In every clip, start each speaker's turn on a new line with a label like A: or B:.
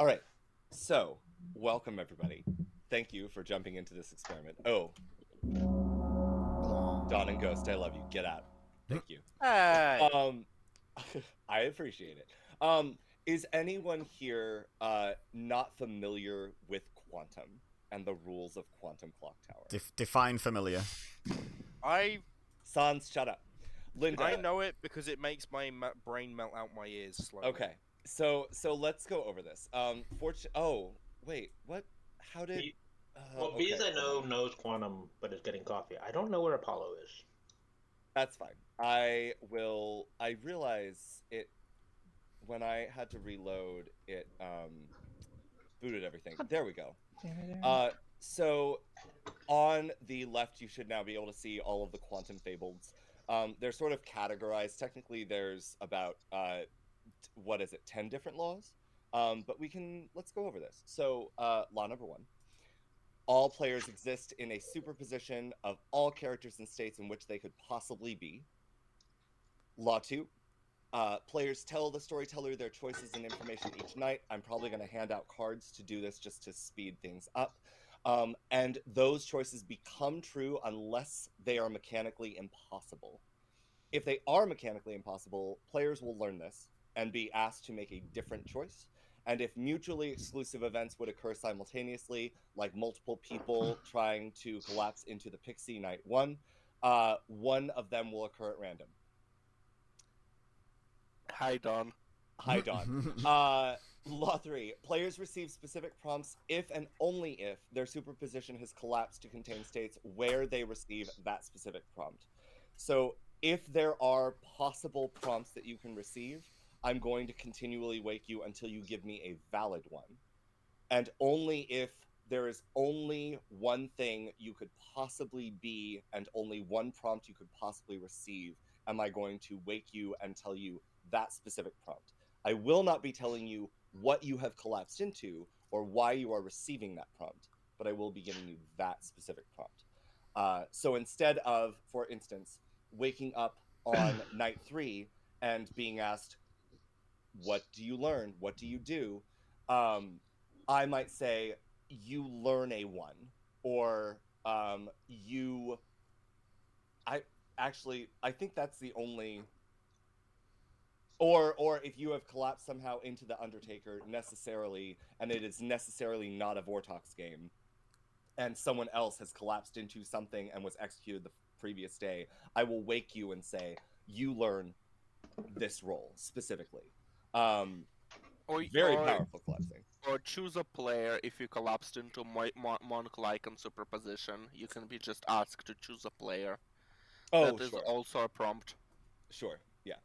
A: All right. So, welcome everybody. Thank you for jumping into this experiment. Oh, Dawn and Ghost, I love you. Get out. Thank you.
B: Hey.
A: I appreciate it. Is anyone here not familiar with Quantum and the rules of Quantum Clocktower?
C: Define familiar.
A: Sans, shut up. Linda.
B: I know it because it makes my brain melt out my ears slowly.
A: Okay. So let's go over this. Oh, wait. What? How did?
D: Well, Bees I know knows Quantum, but is getting coffee. I don't know where Apollo is.
A: That's fine. I realize it when I had to reload it. Booted everything. There we go. So on the left, you should now be able to see all of the Quantum fables. They're sort of categorized. Technically, there's about 10 different laws? But let's go over this. So, law number 1. All players exist in a superposition of all characters and states in which they could possibly be. Law 2. Players tell the storyteller their choices and information each night. I'm probably going to hand out cards to do this just to speed things up. And those choices become true unless they are mechanically impossible. If they are mechanically impossible, players will learn this and be asked to make a different choice. And if mutually exclusive events would occur simultaneously, like multiple people trying to collapse into the Pixie Night 1, one of them will occur at random.
B: Hi, Dawn.
A: Hi, Dawn. Law 3. Players receive specific prompts if and only if their superposition has collapsed to contain states where they receive that specific prompt. So if there are possible prompts that you can receive, I'm going to continually wake you until you give me a valid one. And only if there is only one thing you could possibly be and only one prompt you could possibly receive, am I going to wake you and tell you that specific prompt. I will not be telling you what you have collapsed into or why you are receiving that prompt, but I will be giving you that specific prompt. So instead of, for instance, waking up on night 3 and being asked, what do you learn? What do you do? I might say, you learn a 1. Or I think that's the only... Or if you have collapsed somehow into the Undertaker necessarily, and it is necessarily not a Vortox game, and someone else has collapsed into something and was executed the previous day, I will wake you and say, you learn this role specifically. Very powerful collapsing.
B: Or choose a player if you collapsed into Monk-like and superposition. You can be just asked to choose a player.
A: Oh,
B: that is
A: sure.
B: also a prompt.
A: Sure, yeah.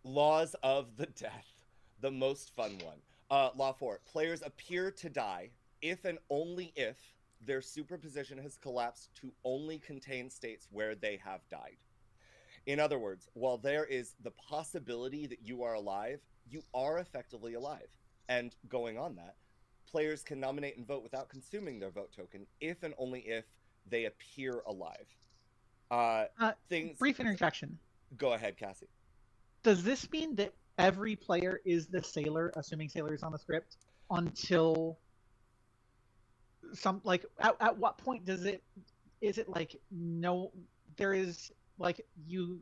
A: Laws of the Death, the most fun one. Law 4. Players appear to die if and only if their superposition has collapsed to only contain states where they have died. In other words, while there is the possibility that you are alive, you are effectively alive. And going on that, players can nominate and vote without consuming their vote token if and only if they appear alive.
E: Brief interjection.
A: Go ahead, Cassie.
E: Does this mean that every player is the sailor, assuming sailor is on the script, until some, like, at what point is it like, no, there is, like, you,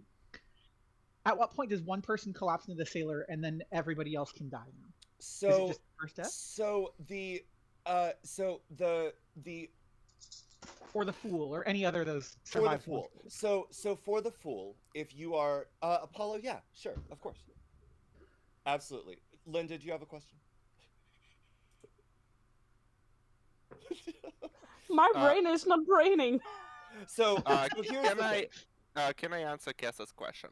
E: at what point does one person collapse into the sailor and then everybody else can die now?
A: So,
E: is it just the first death?
A: So the
E: or the fool, or any other of those.
A: For the fool. So for the fool, if you are Apollo, yeah, sure, of course, absolutely. Linda, do you have a question?
F: My brain is not braining.
A: So here's
B: can I answer Kessa's question?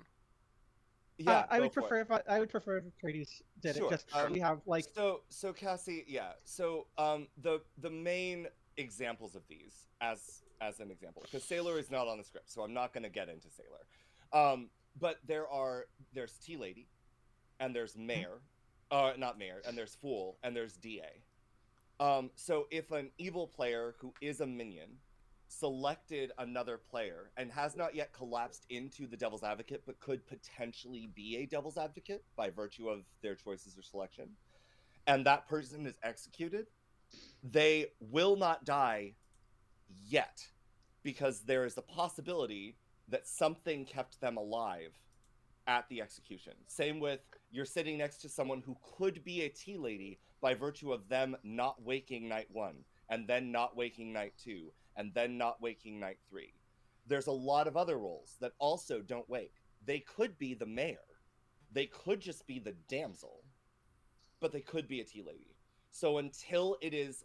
A: Yeah,
E: I would prefer if Trades did
A: sure.
E: it. Just we have like
A: so Cassie, yeah. So the main examples of these as an example, because Sailor is not on the script, so I'm not going to get into Sailor. But there's Tea Lady, and there's Mayor, not Mayor, and there's Fool, and there's DA. So if an evil player who is a minion selected another player and has not yet collapsed into the Devil's Advocate, but could potentially be a Devil's Advocate by virtue of their choices or selection, and that person is executed, they will not die yet, because there is a possibility that something kept them alive at the execution. Same with, you're sitting next to someone who could be a tea lady by virtue of them not waking night 1, and then not waking night 2, and then not waking night 3. There's a lot of other roles that also don't wake. They could be the mayor. They could just be the damsel, but they could be a tea lady. So until it is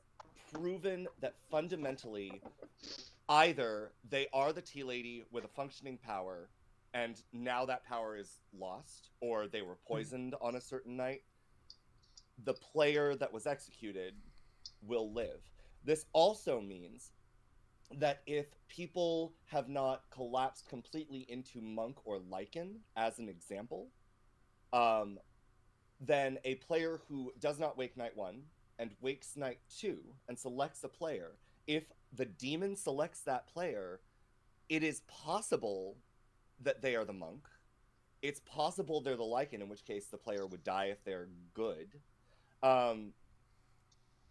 A: proven that fundamentally either they are the tea lady with a functioning power, and now that power is lost, or they were poisoned on a certain night, the player that was executed will live. This also means that if people have not collapsed completely into monk or lichen, as an example, then a player who does not wake night 1 and wakes night 2 and selects a player, if the demon selects that player, it is possible that they are the monk. It's possible they're the lichen, in which case the player would die if they're good.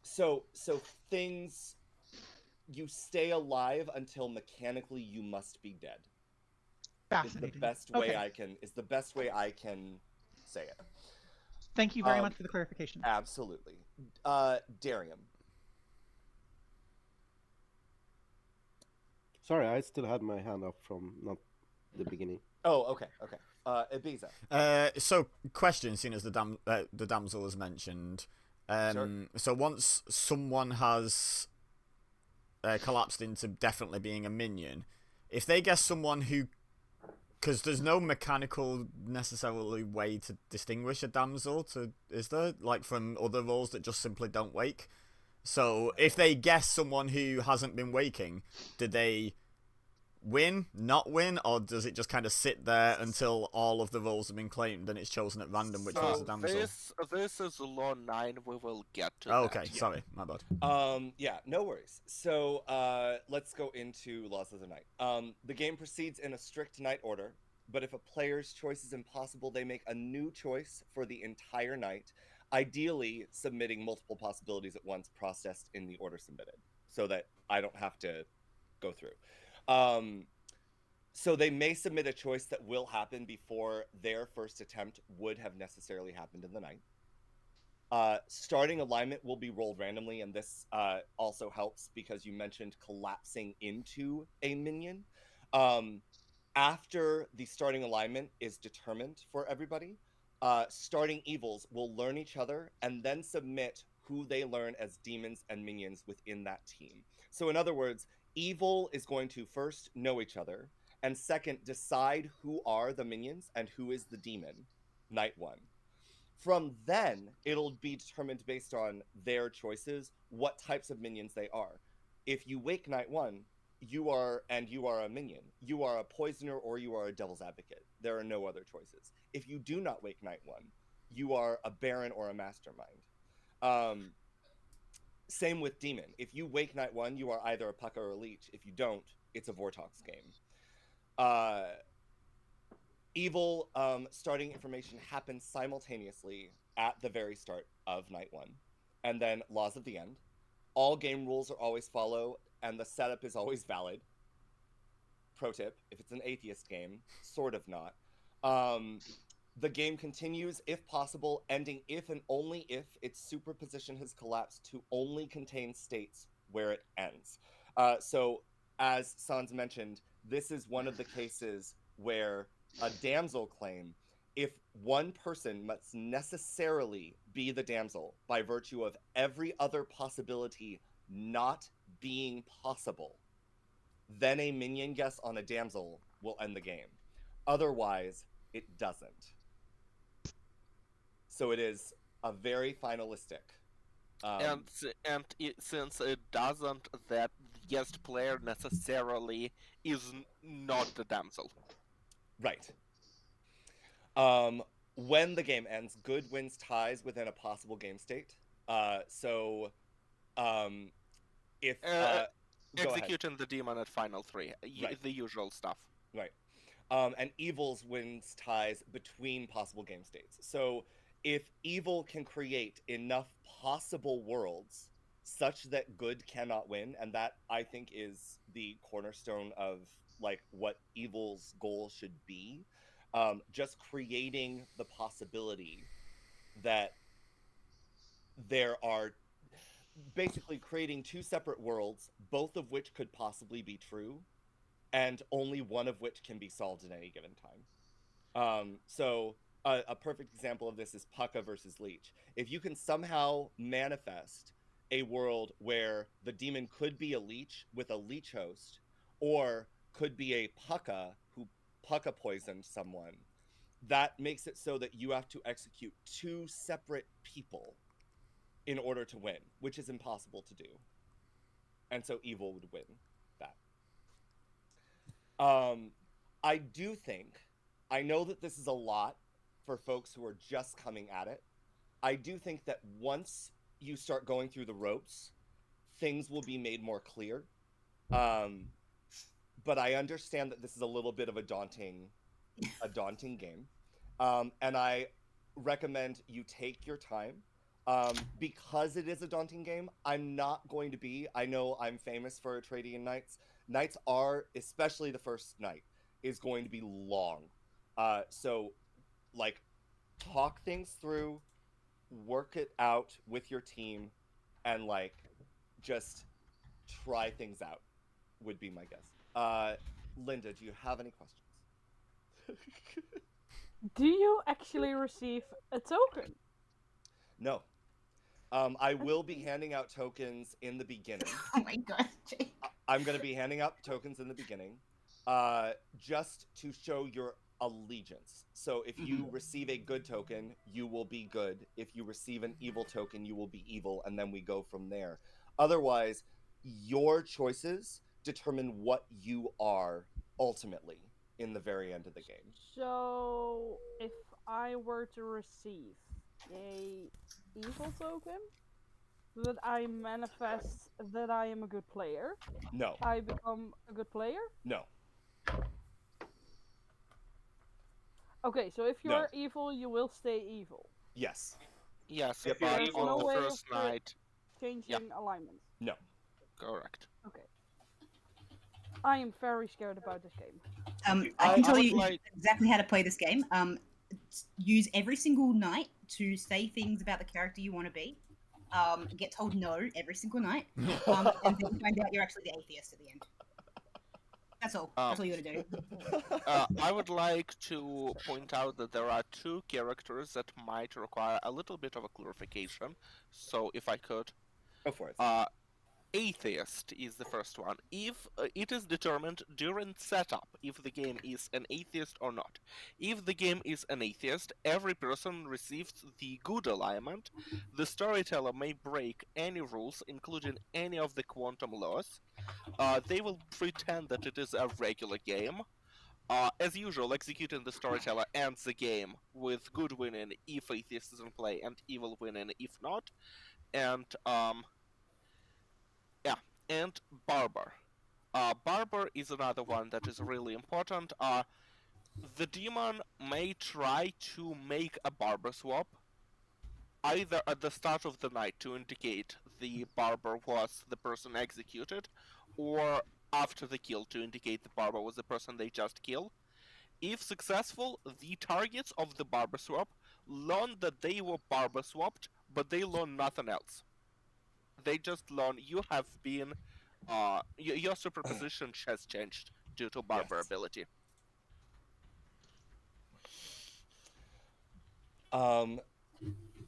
A: So things, you stay alive until mechanically you must be dead.
E: Fascinating.
A: Is the best way I can say it.
E: Thank you very much for the clarification.
A: Absolutely. Darium.
C: Sorry, I still had my hand up from not the beginning.
A: Oh, okay. Ebeza.
G: So, question, seeing as the damsel is mentioned.
A: Sure.
G: So once someone has collapsed into definitely being a minion, if they guess someone who, because there's no mechanical necessarily way to distinguish a damsel, is there, like from other roles that just simply don't wake? So if they guess someone who hasn't been waking, did they win, not win, or does it just kind of sit there until all of the roles have been claimed and it's chosen at random which one's the damsel?
B: This is law 9. We will get to
G: oh,
B: that.
G: okay, sorry, my bad.
A: Yeah, no worries. So let's go into Laws of the Night. The game proceeds in a strict night order, but if a player's choice is impossible, they make a new choice for the entire night, ideally submitting multiple possibilities at once, processed in the order submitted, so that I don't have to go through. So they may submit a choice that will happen before their first attempt would have necessarily happened in the night. Starting alignment will be rolled randomly, and this also helps because you mentioned collapsing into a minion. After the starting alignment is determined for everybody, starting evils will learn each other and then submit who they learn as demons and minions within that team. So in other words, evil is going to first know each other, and second, decide who are the minions and who is the demon, night 1. From then, it'll be determined based on their choices what types of minions they are. If you wake night 1, you are a minion. You are a poisoner or you are a devil's advocate. There are no other choices. If you do not wake night 1, you are a baron or a mastermind. Same with demon. If you wake night 1, you are either a pucker or a leech. If you don't, it's a Vortox game. Evil starting information happens simultaneously at the very start of night 1. And then Laws of the End. All game rules are always followed, and the setup is always valid. Pro tip, if it's an atheist game, sort of not. The game continues, if possible, ending if and only if its superposition has collapsed to only contain states where it ends. So, as Sans mentioned, this is one of the cases where a damsel claim, if one person must necessarily be the damsel by virtue of every other possibility not being possible, then a minion guess on a damsel will end the game. Otherwise, it doesn't. So it is a very finalistic.
B: Since it doesn't, that guest player necessarily is not the damsel.
A: Right. When the game ends, good wins ties within a possible game state. If
B: executing the demon at final 3,
A: right.
B: The usual stuff.
A: Right. And evils wins ties between possible game states. So if evil can create enough possible worlds such that good cannot win, and that I think is the cornerstone of like what evil's goal should be, just creating the possibility that there are basically creating two separate worlds, both of which could possibly be true, and only one of which can be solved at any given time. So a perfect example of this is Pucka versus Leech. If you can somehow manifest a world where the demon could be a leech with a leech host, or could be a Pucka who Pucka poisoned someone, that makes it so that you have to execute two separate people in order to win, which is impossible to do. And so evil would win that. I do think, I know that this is a lot for folks who are just coming at it. I do think that once you start going through the ropes, things will be made more clear. But I understand that this is a little bit of a daunting game. And I recommend you take your time. Because it is a daunting game, I'm not going to be, I know I'm famous for Atradian nights. Nights are, especially the first night, is going to be long. So, like, talk things through, work it out with your team, and, like, just try things out, would be my guess. Linda, do you have any questions?
F: Do you actually receive a token?
A: No. I will be handing out tokens in the beginning.
H: Oh my god, Jake.
A: I'm going to be handing out tokens in the beginning, just to show your allegiance. So if you receive a good token, you will be good. If you receive an evil token, you will be evil, and then we go from there. Otherwise, your choices determine what you are ultimately in the very end of the game.
F: So, if I were to receive a evil token, that I manifest that I am a good player?
A: No.
F: I become a good player?
A: No.
F: Okay, so if you're evil, you will stay evil.
A: Yes.
B: Yes,
A: Yep,
B: but
F: there's
B: on
F: no
B: the
F: way
B: first
F: of
B: night.
F: changing alignments.
A: No.
B: Correct.
F: Okay. I am very scared about this game.
H: I can tell
B: would
H: you
B: like-
H: exactly how to play this game. Use every single night to say things about the character you want to be. Get told no every single night, and then find out you're actually the atheist at the end. That's all. That's all you gotta do.
B: I would like to point out that there are two characters that might require a little bit of a clarification. So, if I could.
A: Go for it.
B: Atheist is the first one. If it is determined during setup if the game is an atheist or not. If the game is an atheist, every person receives the good alignment. The storyteller may break any rules, including any of the quantum laws. They will pretend that it is a regular game. As usual, executing the storyteller ends the game with good winning if atheist is in play and evil winning if not. And Barber. Barber is another one that is really important. The demon may try to make a barber swap, either at the start of the night to indicate the barber was the person executed, or after the kill to indicate the barber was the person they just killed. If successful, the targets of the barber swap learn that they were barber swapped, but they learn nothing else. They just learn you have been, your superposition has changed due to barber ability.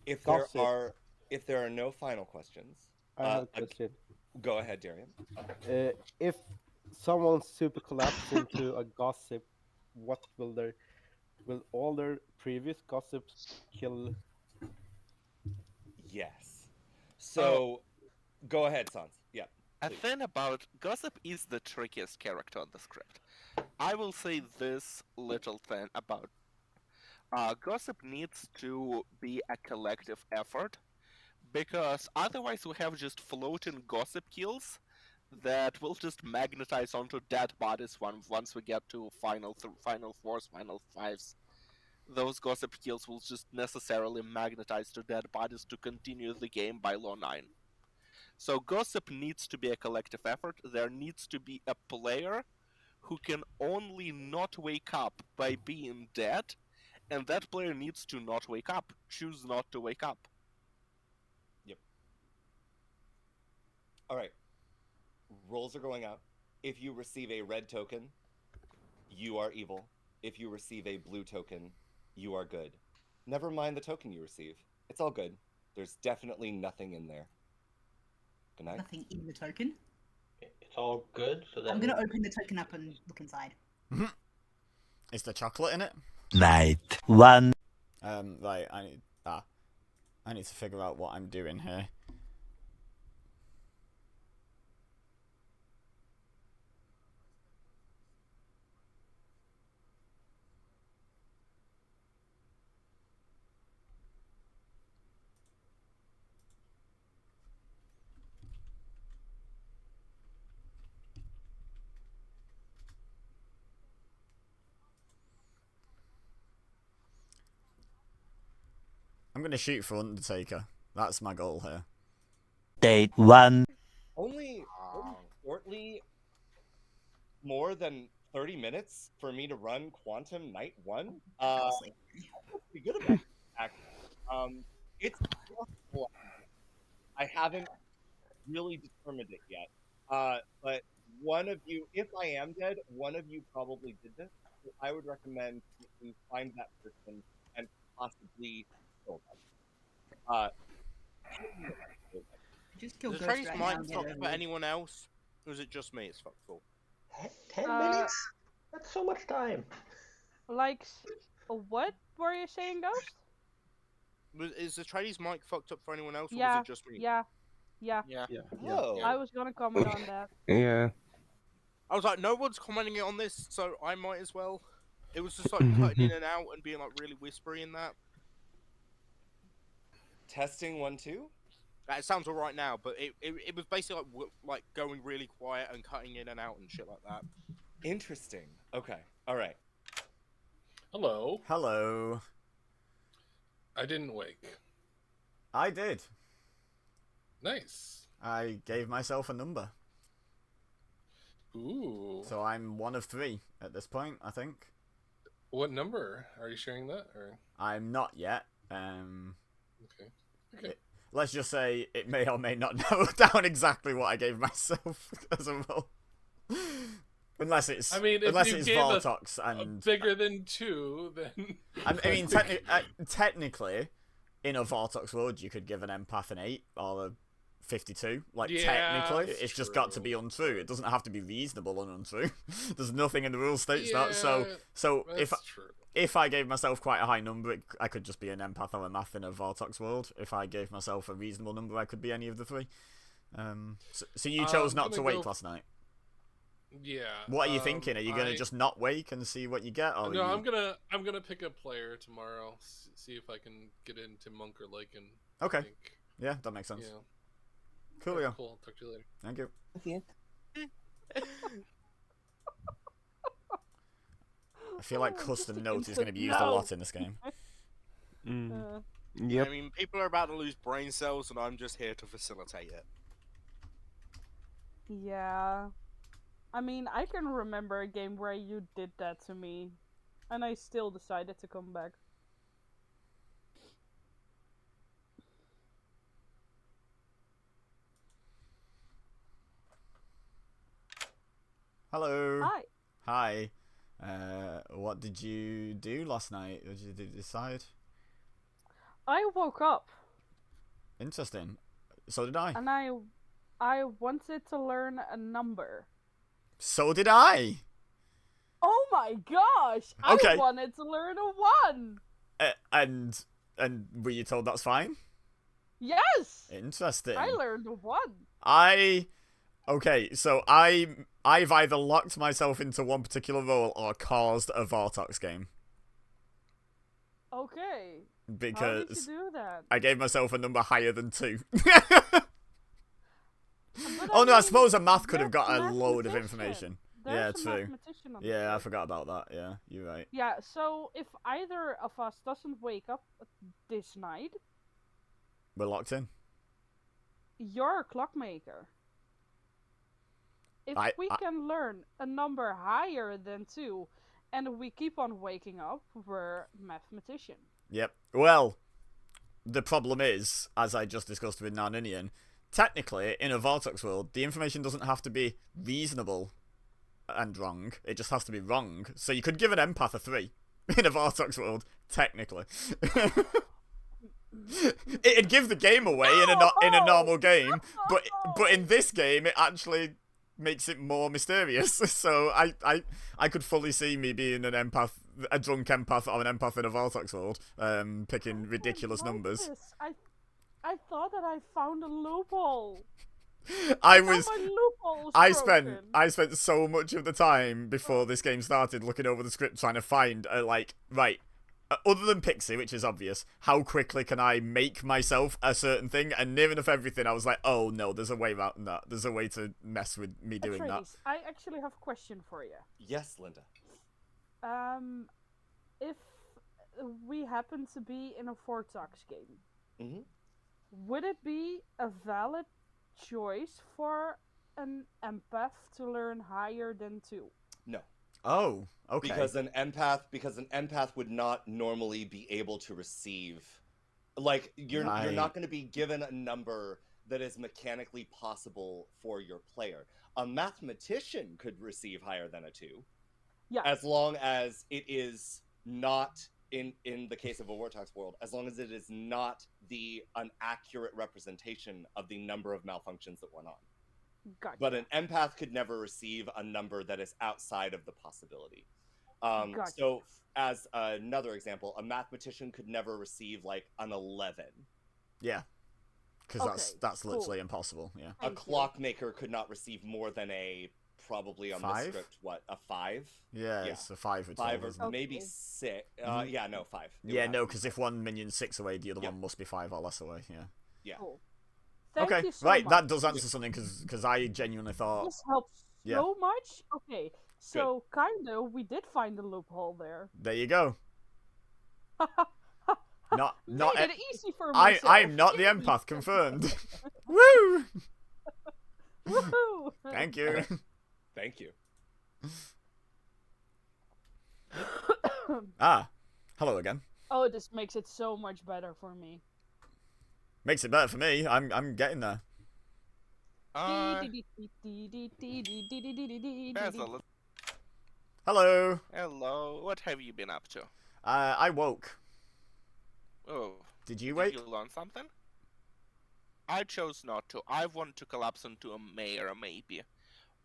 A: If
C: Gossip.
A: there are no final questions,
C: I have a question.
A: Go ahead, Darian.
C: If someone super collapses into a gossip, what will all their previous gossips kill?
A: Yes. So, go ahead, Sans. Yeah.
B: A
A: please.
B: thing about Gossip is the trickiest character on the script. I will say this little thing about Gossip needs to be a collective effort, because otherwise we have just floating Gossip kills that will just magnetize onto dead bodies once we get to final fours, final fives. those gossip kills will just necessarily magnetize to dead bodies to continue the game by law 9. So gossip needs to be a collective effort. There needs to be a player who can only not wake up by being dead, and that player needs to not wake up. Choose not to wake up.
A: Yep. All right. Rolls are going out. If you receive a red token, you are evil. If you receive a blue token, you are good. Never mind the token you receive. It's all good. There's definitely nothing in there. Good night.
H: Nothing in the token.
D: It's all good. So that
H: I'm gonna open the token up and look inside.
G: Is there chocolate in it?
I: Night 1.
G: Right, I need to figure out what I'm doing here. I'm gonna shoot for Undertaker. That's my goal here.
I: Day 1.
A: Only shortly more than 30 minutes for me to run Quantum Night 1. Pretty good about that. It's possible. I haven't really determined it yet. But one of you, if I am dead, one of you probably did this. So I would recommend you find that person and possibly kill them.
H: Just kill
J: Does
H: Ghost
J: Trace
H: right
J: mic
H: now and get
J: fucked
H: it
J: for
H: over
J: anyone else? Or is it just me it's fucked for?
D: 10 minutes? That's so much time.
F: Like, what were you saying, Ghost?
J: Is the Trace mic fucked up for anyone else, or
F: Yeah,
J: was it just me?
F: yeah.
A: Whoa.
F: I was gonna comment on that.
K: Yeah.
J: I was like, no one's commenting on this, so I might as well. It was just like cutting in and out and being like really whispery in that.
A: Testing 1, 2?
J: It sounds alright now, but it was basically like going really quiet and cutting in and out and shit like that.
A: Interesting. Okay. All right.
K: Hello.
G: Hello.
K: I didn't wake.
G: I did.
K: Nice.
G: I gave myself a number.
K: Ooh.
G: So I'm one of 3 at this point, I think.
K: What number? Are you sharing that? Or
G: I'm not yet.
K: okay. Okay.
G: Let's just say it may or may not narrow down exactly what I gave myself as a roll. Unless it's,
K: I mean, if
G: unless
K: you
G: it's
K: gave
G: Vortox and
K: bigger than 2, then
G: I mean, technically, in a Vortox world, you could give an empath an 8 or a 52. Like,
K: Yeah,
G: technically,
K: that's
G: it's just got to be untrue. It doesn't have to be reasonable and untrue. There's nothing in the rule states that. So
K: that's true.
G: if I gave myself quite a high number, I could just be an empath or a math in a Vortox world. If I gave myself a reasonable number, I could be any of the 3. So you chose not to wake last night.
K: Yeah.
G: What are you thinking? Are you gonna just not wake and see what you get? Or
K: No, I'm gonna pick a player tomorrow. See if I can get into Monk or Lycan.
G: Okay. Yeah, that makes sense.
K: Yeah.
G: Cool,
K: Alright,
G: yeah.
K: Cool. Talk to you later.
G: Thank you. I feel like custom notes is going to be used a lot in this game.
J: I mean, people are about to lose brain cells, and I'm just here to facilitate it.
F: Yeah. I mean, I can remember a game where you did that to me, and I still decided to come back.
G: Hello.
F: Hi.
G: Hi. What did you do last night? What did you decide?
F: I woke up.
G: Interesting. So did I.
F: And I wanted to learn a number.
G: So did I.
F: Oh my gosh!
G: Okay.
F: I wanted to learn a 1.
G: And were you told that's fine?
F: Yes.
G: Interesting.
F: I learned a 1.
G: Okay, so I've either locked myself into one particular role or caused a Vortox game.
F: Okay.
G: Because
F: how did you do that?
G: I gave myself a number higher than 2. Oh no, I suppose a math could have got a load of information.
F: There's
G: Yeah,
F: a
G: true.
F: mathematician on the
G: Yeah, I
F: board.
G: forgot about that. Yeah, you're right.
F: Yeah, so if either of us doesn't wake up this night,
G: We're locked in.
F: you're a clockmaker. If we can learn a number higher than 2, and we keep on waking up, we're mathematician.
G: Yep. Well, the problem is, as I just discussed with Narninian, technically, in a Vortex world, the information doesn't have to be reasonable and wrong. It just has to be wrong. So you could give an empath a 3 in a Vortex world, technically. It'd give the game away in a normal game, but in this game, it actually makes it more mysterious. So I could fully see me being an empath, a drunk empath, or an empath in a Vortex world, picking ridiculous numbers.
F: I thought that I found a loophole.
G: I spent so much of the time before this game started looking over the script trying to find other than Pixie, which is obvious, how quickly can I make myself a certain thing? And near enough everything, I was like, oh no, there's a way around that. There's a way to mess with me doing that.
F: I actually have a question for you.
A: Yes, Linda.
F: If we happen to be in a Vortex game, would it be a valid choice for an empath to learn higher than 2?
A: No.
G: Oh, okay.
A: Because an empath would not normally be able to receive, like, you're not going to be given a number that is mechanically possible for your player. A mathematician could receive higher than a 2.
F: Yeah.
A: As long as it is not, in the case of a Vortex world, as long as it is not an accurate representation of the number of malfunctions that went on.
F: Gotcha.
A: But an empath could never receive a number that is outside of the possibility.
F: Gotcha.
A: So, as another example, a mathematician could never receive, like, an 11.
G: Yeah. Because that's literally impossible, yeah.
A: A clockmaker could not receive more than probably on the script, a 5?
G: Yeah, it's a 5 or
A: 5
G: 12,
A: or maybe 6. Yeah, no, 5.
G: Yeah, no, because if one minion's 6 away, the other one must be 5 or less away, yeah.
A: Yeah.
F: Cool. Thank you so
G: right,
F: much.
G: that does answer something, because I genuinely thought...
F: This helps so much. Okay, so kinda, we did find a loophole there.
G: There you go. not
F: Made it easy for myself.
G: I'm not the empath, confirmed. Woo!
F: Woohoo!
G: Thank you.
A: Thank you.
G: Hello again.
F: Oh, this makes it so much better for me.
G: Makes it better for me. I'm getting there. Hello.
B: Hello. What have you been up to?
G: I woke.
B: Oh.
G: Did you wake?
B: Did you learn something? I chose not to. I want to collapse into a mayor, maybe.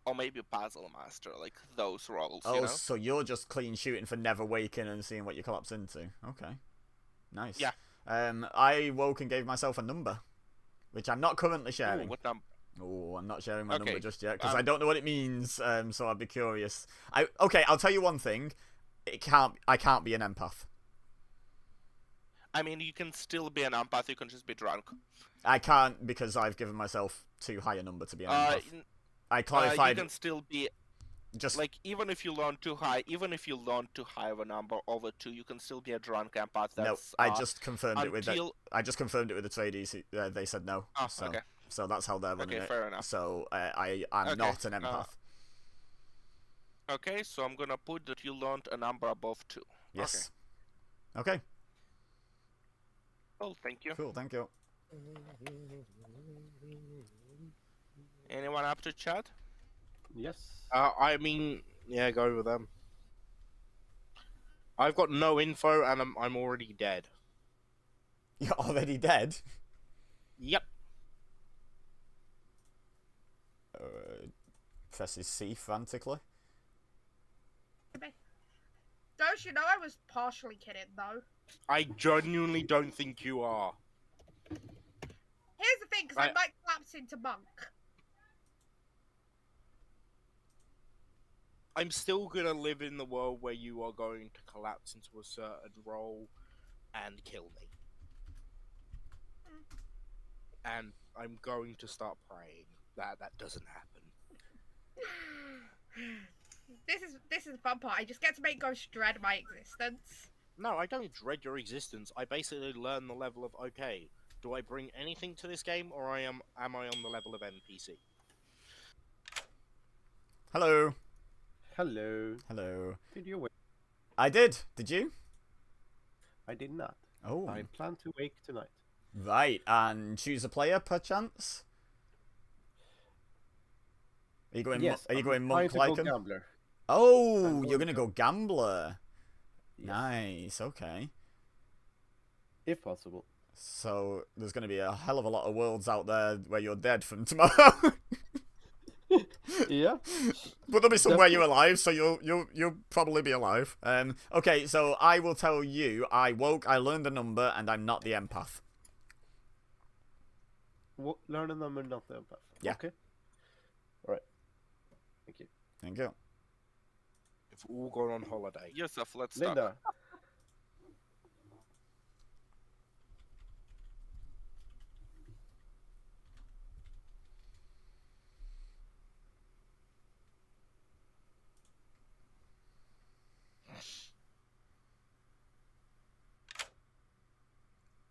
B: Or maybe Puzzle Master, like those roles,
G: Oh,
B: you know?
G: so you're just clean shooting for never waking and seeing what you collapse into. Okay. Nice.
B: Yeah.
G: I woke and gave myself a number, which I'm not currently sharing.
B: Ooh, what number?
G: Oh, I'm not sharing my number just yet, because I don't know what it means, so I'd be curious. Okay, I'll tell you one thing. I can't be an empath.
B: I mean, you can still be an empath, you can just be drunk.
G: I can't, because I've given myself too high a number to be an empath. I clarified...
B: you can still be...
G: Just...
B: Like, even if you learn too high of a number over 2, you can still be a drunk empath. That's,
G: no, I just confirmed it with the... I just confirmed it with the tradies. They said no.
B: Oh,
G: so,
B: okay.
G: So that's how they're running it.
B: Okay, fair enough.
G: So I'm not an empath.
B: Okay, so I'm gonna put that you learned a number above 2.
G: Yes. Okay.
B: Oh, thank you.
G: Cool, thank you.
B: Anyone up to chat?
C: Yes.
J: I mean, yeah, go with them. I've got no info, and I'm already dead.
G: You're already dead?
J: Yep.
G: Presses C frantically.
L: Don't you know I was partially kidding, though?
J: I genuinely don't think you are.
L: Here's the thing, because I might collapse into monk.
J: I'm still gonna live in the world where you are going to collapse into a certain role and kill me. And I'm going to start praying that that doesn't happen.
L: this is the fun part. I just get to make Ghost dread my existence.
J: No, I don't dread your existence. I basically learn the level of, okay, do I bring anything to this game, or am I on the level of NPC?
G: Hello.
C: Hello.
G: Hello.
C: Did you wake?
G: I did. Did you?
C: I did not.
G: Oh.
C: I plan to wake tonight.
G: Right, and choose a player, perchance? Are you going?
C: Yes.
G: Are you going
C: I'm
G: monk
C: trying
G: like
C: to go
G: him?
C: gambler.
G: Oh, you're gonna go gambler.
C: Yes.
G: Nice. Okay.
C: If possible.
G: So there's gonna be a hell of a lot of worlds out there where you're dead from tomorrow.
C: Yeah.
G: But there'll be somewhere you're alive, so you'll probably be alive. Okay, so I will tell you. I woke. I learned the number, and I'm not the empath.
C: Learn a number, not the empath.
G: Yeah.
C: Okay. All right. Thank you.
G: Thank you.
J: If we're all going on holiday.
B: Yusuf, let's start.
C: Linda.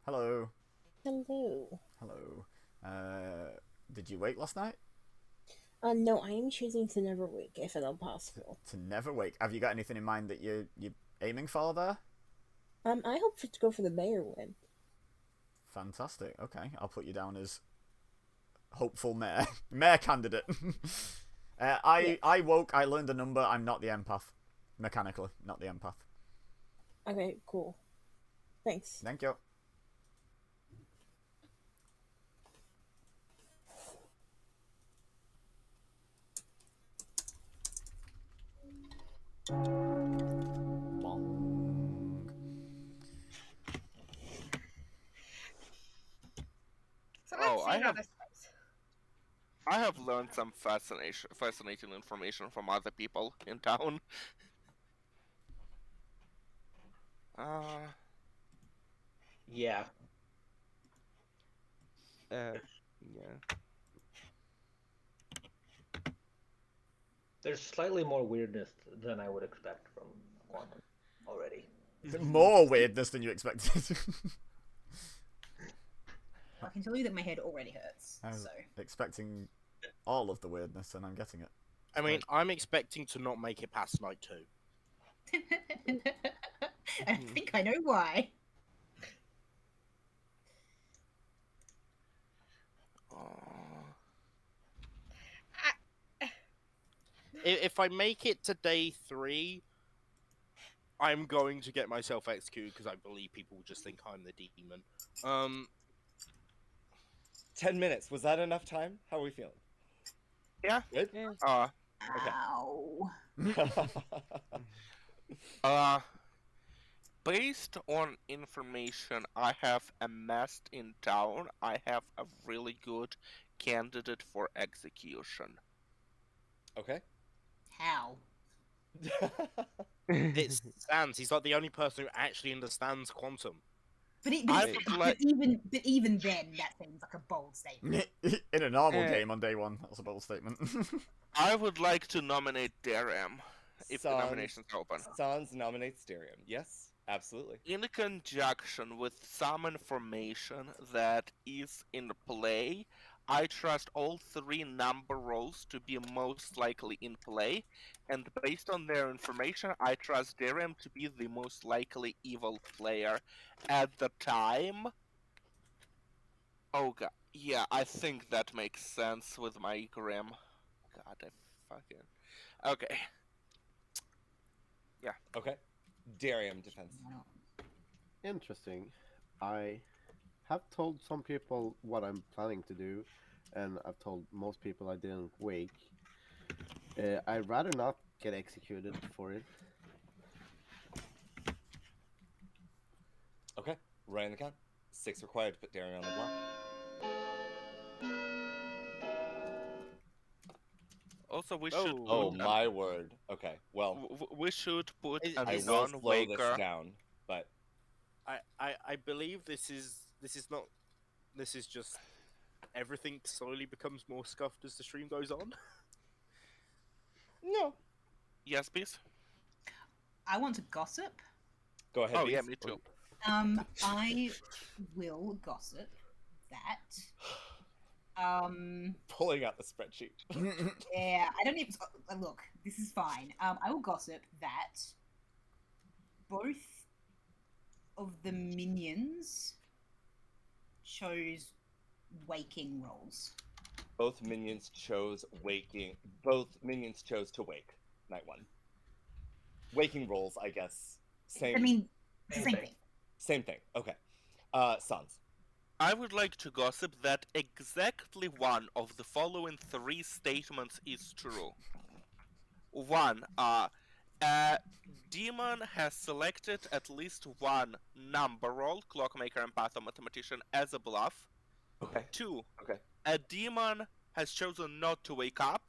G: Hello.
M: Hello.
G: Hello. Did you wake last night?
M: No, I am choosing to never wake if at all possible.
G: To never wake. Have you got anything in mind that you're aiming for there?
M: I hope to go for the mayor win.
G: Fantastic. Okay, I'll put you down as hopeful mayor mayor candidate. I woke. I learned a number. I'm not the empath. Mechanically, not the empath.
M: Okay, cool. Thanks.
G: Thank you.
L: So let's see how this goes.
B: I have learned some fascinating information from other people in town.
D: Yeah.
B: Yeah.
D: There's slightly more weirdness than I would expect from Quantum already.
G: More weirdness than you expected.
H: I can tell you that my head already hurts.
G: I was
H: So
G: expecting all of the weirdness, and I'm getting it.
J: I mean, I'm expecting to not make it past night 2.
H: I think I know why.
J: If I make it to day 3, I'm going to get myself executed because I believe people will just think I'm the demon.
A: 10 minutes. Was that enough time? How are we feeling?
B: Yeah.
A: Good?
B: Yeah.
H: Ow.
B: Based on information I have amassed in town, I have a really good candidate for execution.
A: Okay.
H: How?
J: It's Sans. He's like the only person who actually understands Quantum.
H: But
B: like-
H: even then, that seems like a bold statement.
G: In a normal game on day 1, that's a bold statement.
B: I would like to nominate Darem, if the nomination's open.
A: Sans nominates Darium. Yes, absolutely.
B: In conjunction with some information that is in play, I trust all 3 number rolls to be most likely in play, and based on their information, I trust Darem to be the most likely evil player at the time. Oh god, yeah, I think that makes sense with my Grim. God, I fucking... Okay. Yeah.
A: Okay. Darium defense.
C: Interesting. I have told some people what I'm planning to do, and I've told most people I didn't wake. I'd rather not get executed for it.
A: Okay. Right in the count. 6 required to put Darium on the block.
B: Also, we should.
A: Oh my word. Okay. Well,
B: we should put a
A: I will slow
B: non-waker.
A: this down, but
J: I believe this is just everything slowly becomes more scuffed as the stream goes on.
A: No.
B: Yes, please.
H: I want to gossip.
A: Go ahead.
B: Oh, yeah,
A: Beast.
B: me too.
H: I will gossip that.
A: Pulling out the spreadsheet.
H: Yeah, I don't even look. This is fine. I will gossip that both of the minions chose waking roles.
A: Both minions chose waking. Both minions chose to wake. Night 1. Waking roles, I guess. Same.
H: I mean, same thing.
A: Same thing. Okay. Sans.
B: I would like to gossip that exactly one of the following 3 statements is true. 1. A demon has selected at least one number roll, clockmaker and pathomathematician, as a bluff.
A: Okay.
B: 2.
A: Okay.
B: A demon has chosen not to wake up.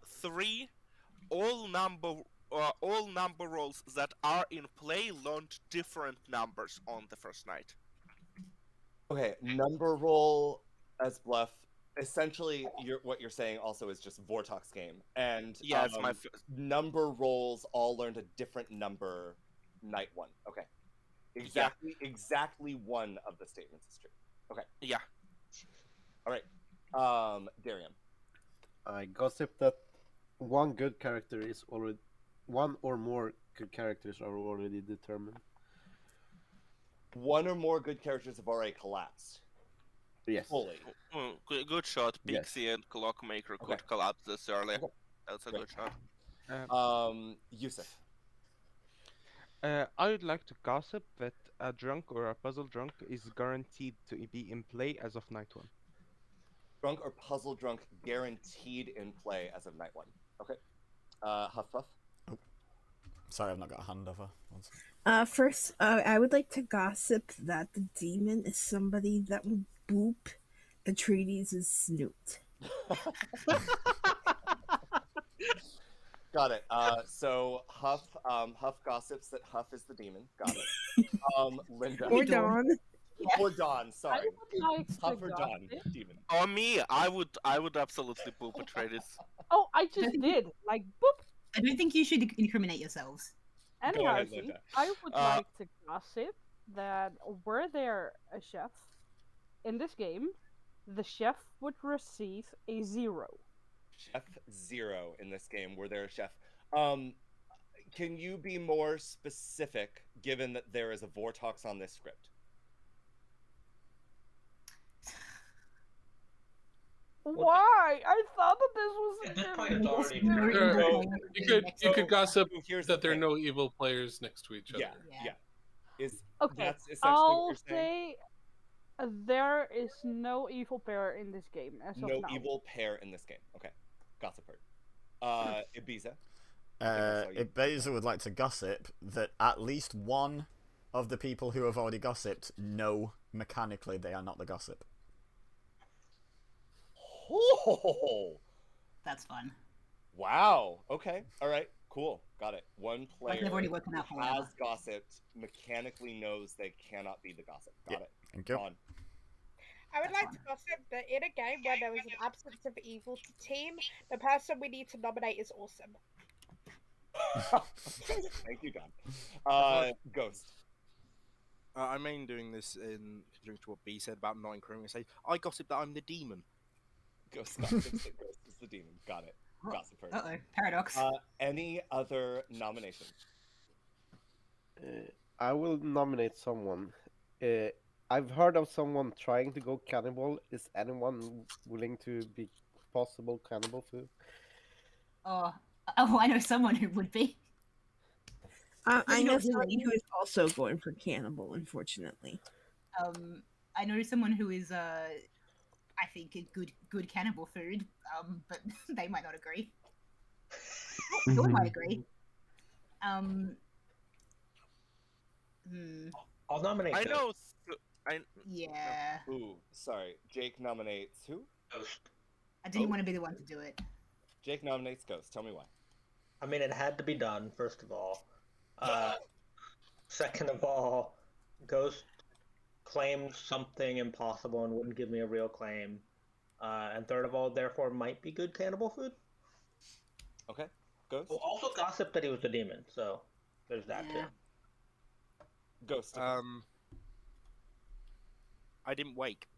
B: 3. All number rolls that are in play learned different numbers on the first night.
A: Okay, number roll as bluff. Essentially, what you're saying also is just Vortox game, and
B: Yeah, it's my
A: number rolls all learned a different number. Night 1. Okay, exactly one of the statements is true. Okay.
B: Yeah.
A: All right. Darian.
C: I gossip that one good character is already, one or more good characters are already determined.
A: One or more good characters have already collapsed.
C: Yes.
A: Fully.
B: Good shot.
C: Yes.
B: Pixie and Clockmaker could collapse this early.
A: Okay.
B: That's a
A: Great.
B: good shot.
A: Yusuf.
N: I would like to gossip that a drunk or a puzzle drunk is guaranteed to be in play as of night 1.
A: Drunk or puzzle drunk guaranteed in play as of night 1. Okay. Huff Puff.
G: Oh. Sorry, I've not got a hand over.
M: First, I would like to gossip that the demon is somebody that will boop Atreides' snoot.
A: Got it. So Huff gossips that Huff is the demon. Got it. Linda.
M: Or Dawn.
A: Or Dawn, sorry.
F: I would like
A: Huff
F: to
A: or Dawn,
F: gossip.
A: demon.
B: Or me, I would absolutely poop Atreides.
F: Oh, I just did. Like, boop.
H: I don't think you should incriminate yourselves.
F: Anyhow,
A: ahead, Linda.
F: I would like to gossip that were there a chef in this game, the chef would receive a 0.
A: Chef 0 in this game. Were there a chef? Can you be more specific, given that there is a Vortox on this script?
F: Why? I thought that this was
D: At this point, it's already
K: You could gossip
A: Here's
K: that
A: the
K: there are
A: thing.
K: no evil players next to each other.
A: Yeah. Is
F: Okay,
A: that's essentially
F: I'll
A: what you're saying?
F: say there is no evil pair in this game as of
A: No
F: now.
A: evil pair in this game. Okay. Gossip heard. Ibiza.
G: Ibeza would like to gossip that at least one of the people who have already gossiped know mechanically they are not the gossip.
A: Oh!
H: That's fun.
A: Wow. Okay. All right. Cool. Got it. One player
H: Like they've already woken up or
A: has
H: whatever.
A: gossiped, mechanically knows they cannot be the gossip. Got it.
G: Thank you.
A: On.
L: I would like to gossip that in a game where there is an absence of evil team, the person we need to nominate is awesome.
A: Thank you, Don. Ghost.
J: I'm mainly doing this in conjunction to what B said about not incriminating. Say, I gossip that I'm the demon.
A: Ghost gossips that Ghost is the demon. Got it. Gossip heard.
H: Uh-oh, paradox.
A: Any other nominations?
C: I will nominate someone. I've heard of someone trying to go cannibal. Is anyone willing to be possible cannibal food?
H: Oh, I know someone who would be.
M: I know
H: Not
M: someone
H: really.
M: who is also going for cannibal, unfortunately.
H: I know someone who is I think a good cannibal food. But they might not agree. Dawn might agree.
D: I'll nominate.
B: I
D: Ghost.
B: know.
H: Yeah.
A: Ooh, sorry. Jake nominates who?
D: Ghost.
H: I didn't want to be the one to do it.
A: Jake nominates Ghost. Tell me why.
D: I mean, it had to be done, first of all. Second of all, Ghost claimed something impossible and wouldn't give me a real claim. And third of all, therefore, might be good cannibal food.
A: Okay. Ghost?
D: Well, also gossip that he was the demon, so there's that too.
A: Ghost.
J: I didn't wake.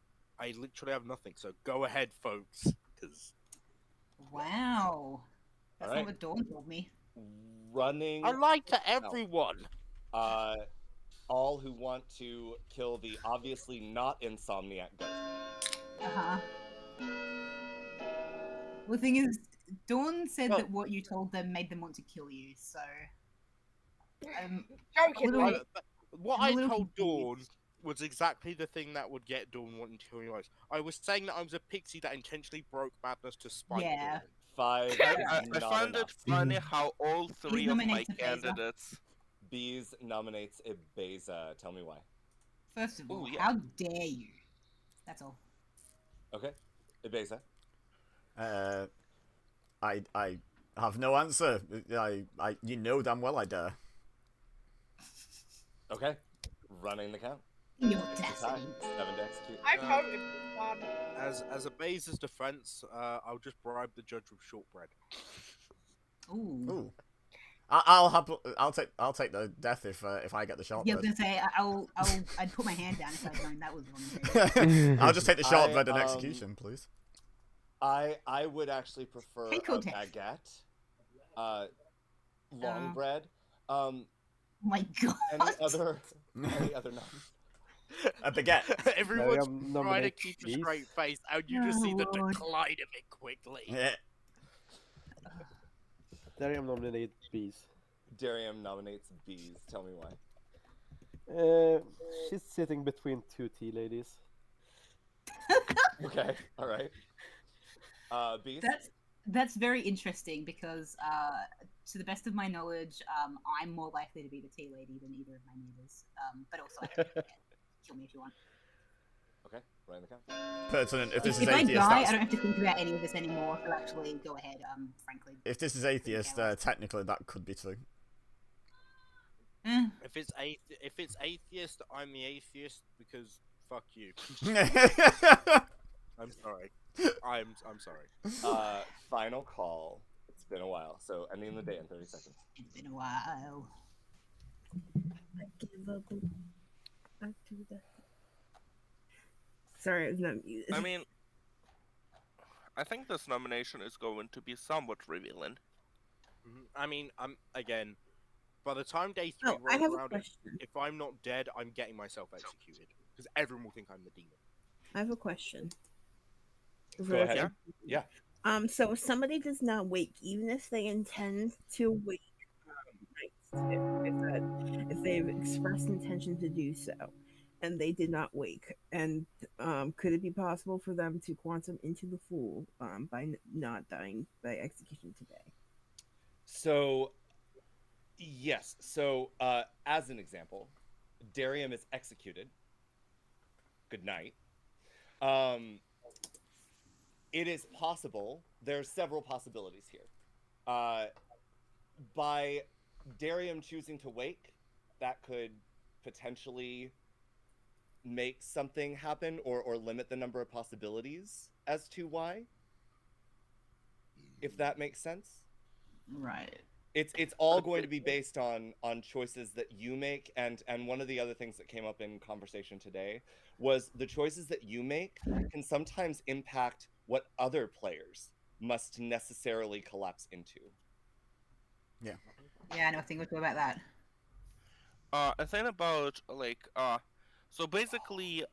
J: I literally have nothing, so go ahead, folks. Because
H: Wow. That's
A: Alright.
H: not what Dawn told me.
A: Running.
J: I lied to everyone.
A: All who want to kill the obviously not insomniac ghost.
H: Uh-huh. Well, the thing is, Dawn said that what you told them made them want to kill you, so...
J: What I told Dawn was exactly the thing that would get Dawn wanting to kill me most. I was saying that I was a pixie that intentionally broke madness to spite Dawn.
A: 5
B: I found it funny how all three of my candidates...
A: Bees nominates EBEZA. Tell me why.
H: First of all, how dare you? That's all.
A: Okay. EBEZA.
G: I have no answer. You know damn well I dare.
A: Okay. Running the count.
H: Your
A: 7 to execute.
L: I voted for one.
J: As a Beza's defense, I'll just bribe the judge with shortbread.
H: Ooh.
G: I'll take the death if I get the shortbread.
H: Yeah, I was gonna say I'd put my hand down if I'd known that was wrong.
G: I'll just take the shortbread and execution, please.
A: I would actually prefer a baguette, long bread.
H: My God.
A: Any other numbers?
G: A baguette.
J: Everyone's trying to keep a straight face, and you just see the decline of it quickly.
G: Yeah.
C: Darium nominates bees.
A: Darium nominates bees. Tell me why.
C: She's sitting between two tea ladies.
A: Okay, all right. Bees.
H: That's very interesting because, to the best of my knowledge, I'm more likely to be the tea lady than either of my neighbors. But also, I don't care. Kill me if you want.
A: Okay, running the count.
G: Pertinent. If this is
H: If I
G: atheist,
H: die, I don't have to think about any of this anymore. So actually, go ahead. Frankly.
G: if this is atheist, technically that could be true.
J: If it's atheist, I'm the atheist because fuck you. I'm sorry. I'm sorry.
A: Final call. It's been a while, so ending the day in 30 seconds.
H: It's been a while.
M: I give up. I do that. Sorry, I was not muted.
B: I mean, I think this nomination is going to be somewhat revealing.
J: I mean, again, by the time day 3 rolls around, if I'm not dead, I'm getting myself executed because everyone will think I'm the demon.
M: I have a question.
A: Go ahead. Yeah.
M: So if somebody does not wake, even if they intend to wake, if they've expressed intention to do so, and they did not wake, and could it be possible for them to quantum into the Fool by not dying by execution today?
A: So, yes. So, as an example, Darium is executed. Good night. It is possible. There are several possibilities here. By Darium choosing to wake, that could potentially make something happen or limit the number of possibilities as to why. If that makes sense.
H: Right.
A: It's all going to be based on choices that you make, and one of the other things that came up in conversation today was the choices that you make can sometimes impact what other players must necessarily collapse into.
G: Yeah.
H: Yeah, I know a thing or two about that.
B: A thing about so basically,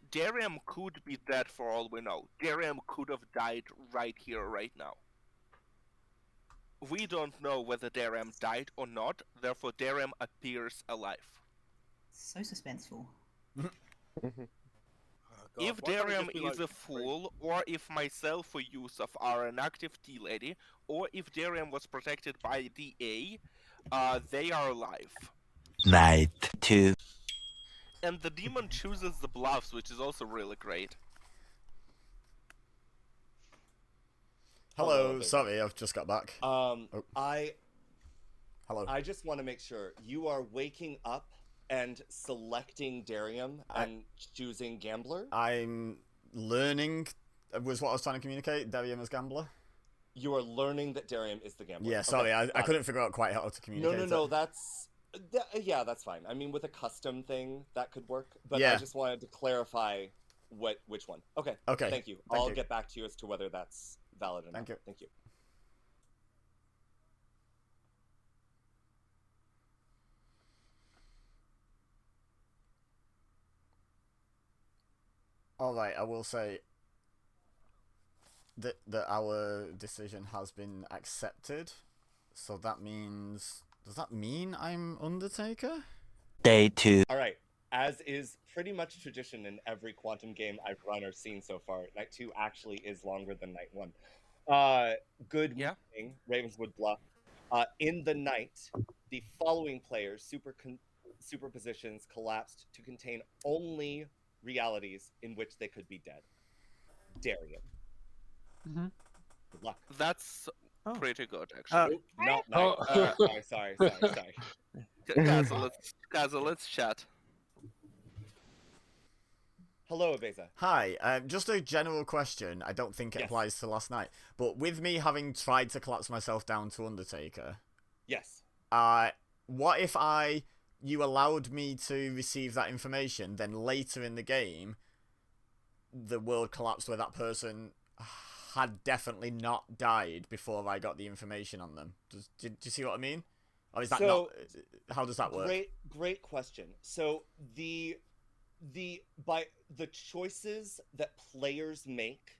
B: Darium could be dead for all we know. Darium could have died right here, right now. We don't know whether Darium died or not, therefore Darium appears alive.
H: So suspenseful.
B: If Darium is a fool, or if myself or Yusuf are an active T-Lady, or if Darium was protected by DA, they are alive.
I: Night 2.
B: And the demon chooses the bluffs, which is also really great.
G: Hello, sorry, I've just got back.
A: Hello.
G: Hello.
A: I just want to make sure you are waking up and selecting Darium and choosing Gambler.
G: I'm learning, was what I was trying to communicate, Darium as Gambler.
A: You are learning that Darium is the gambler.
G: Yeah, sorry,
A: Okay,
G: I couldn't figure out quite how to communicate.
A: No, yeah, that's fine. I mean, with a custom thing, that could work. But
G: Yeah.
A: I just wanted to clarify which one. Okay.
G: Okay.
A: Thank you.
G: Thank
A: I'll
G: you.
A: get back to you as to whether that's valid or not.
G: Thank you.
A: Thank you.
G: All right, I will say that our decision has been accepted. So that means, does that mean I'm Undertaker?
I: Day 2.
A: All right. As is pretty much tradition in every Quantum game I've run or seen so far, Night 2 actually is longer than Night 1. Good morning, Ravenswood Bluff. In the night, the following players' superpositions collapsed to contain only realities in which they could be dead. Darian.
E: Mm-hmm.
A: Good luck.
B: That's pretty good, actually.
A: Sorry.
B: Gaza, let's chat.
A: Hello, EBEZA.
G: Hi, just a general question. I don't think it applies to last night, but with me having tried to collapse myself down to Undertaker,
A: yes.
G: What if you allowed me to receive that information, then later in the game, the world collapsed where that person had definitely not died before I got the information on them? Do you see what I mean? Or is that not? How does that work?
A: Great question. So the choices that players make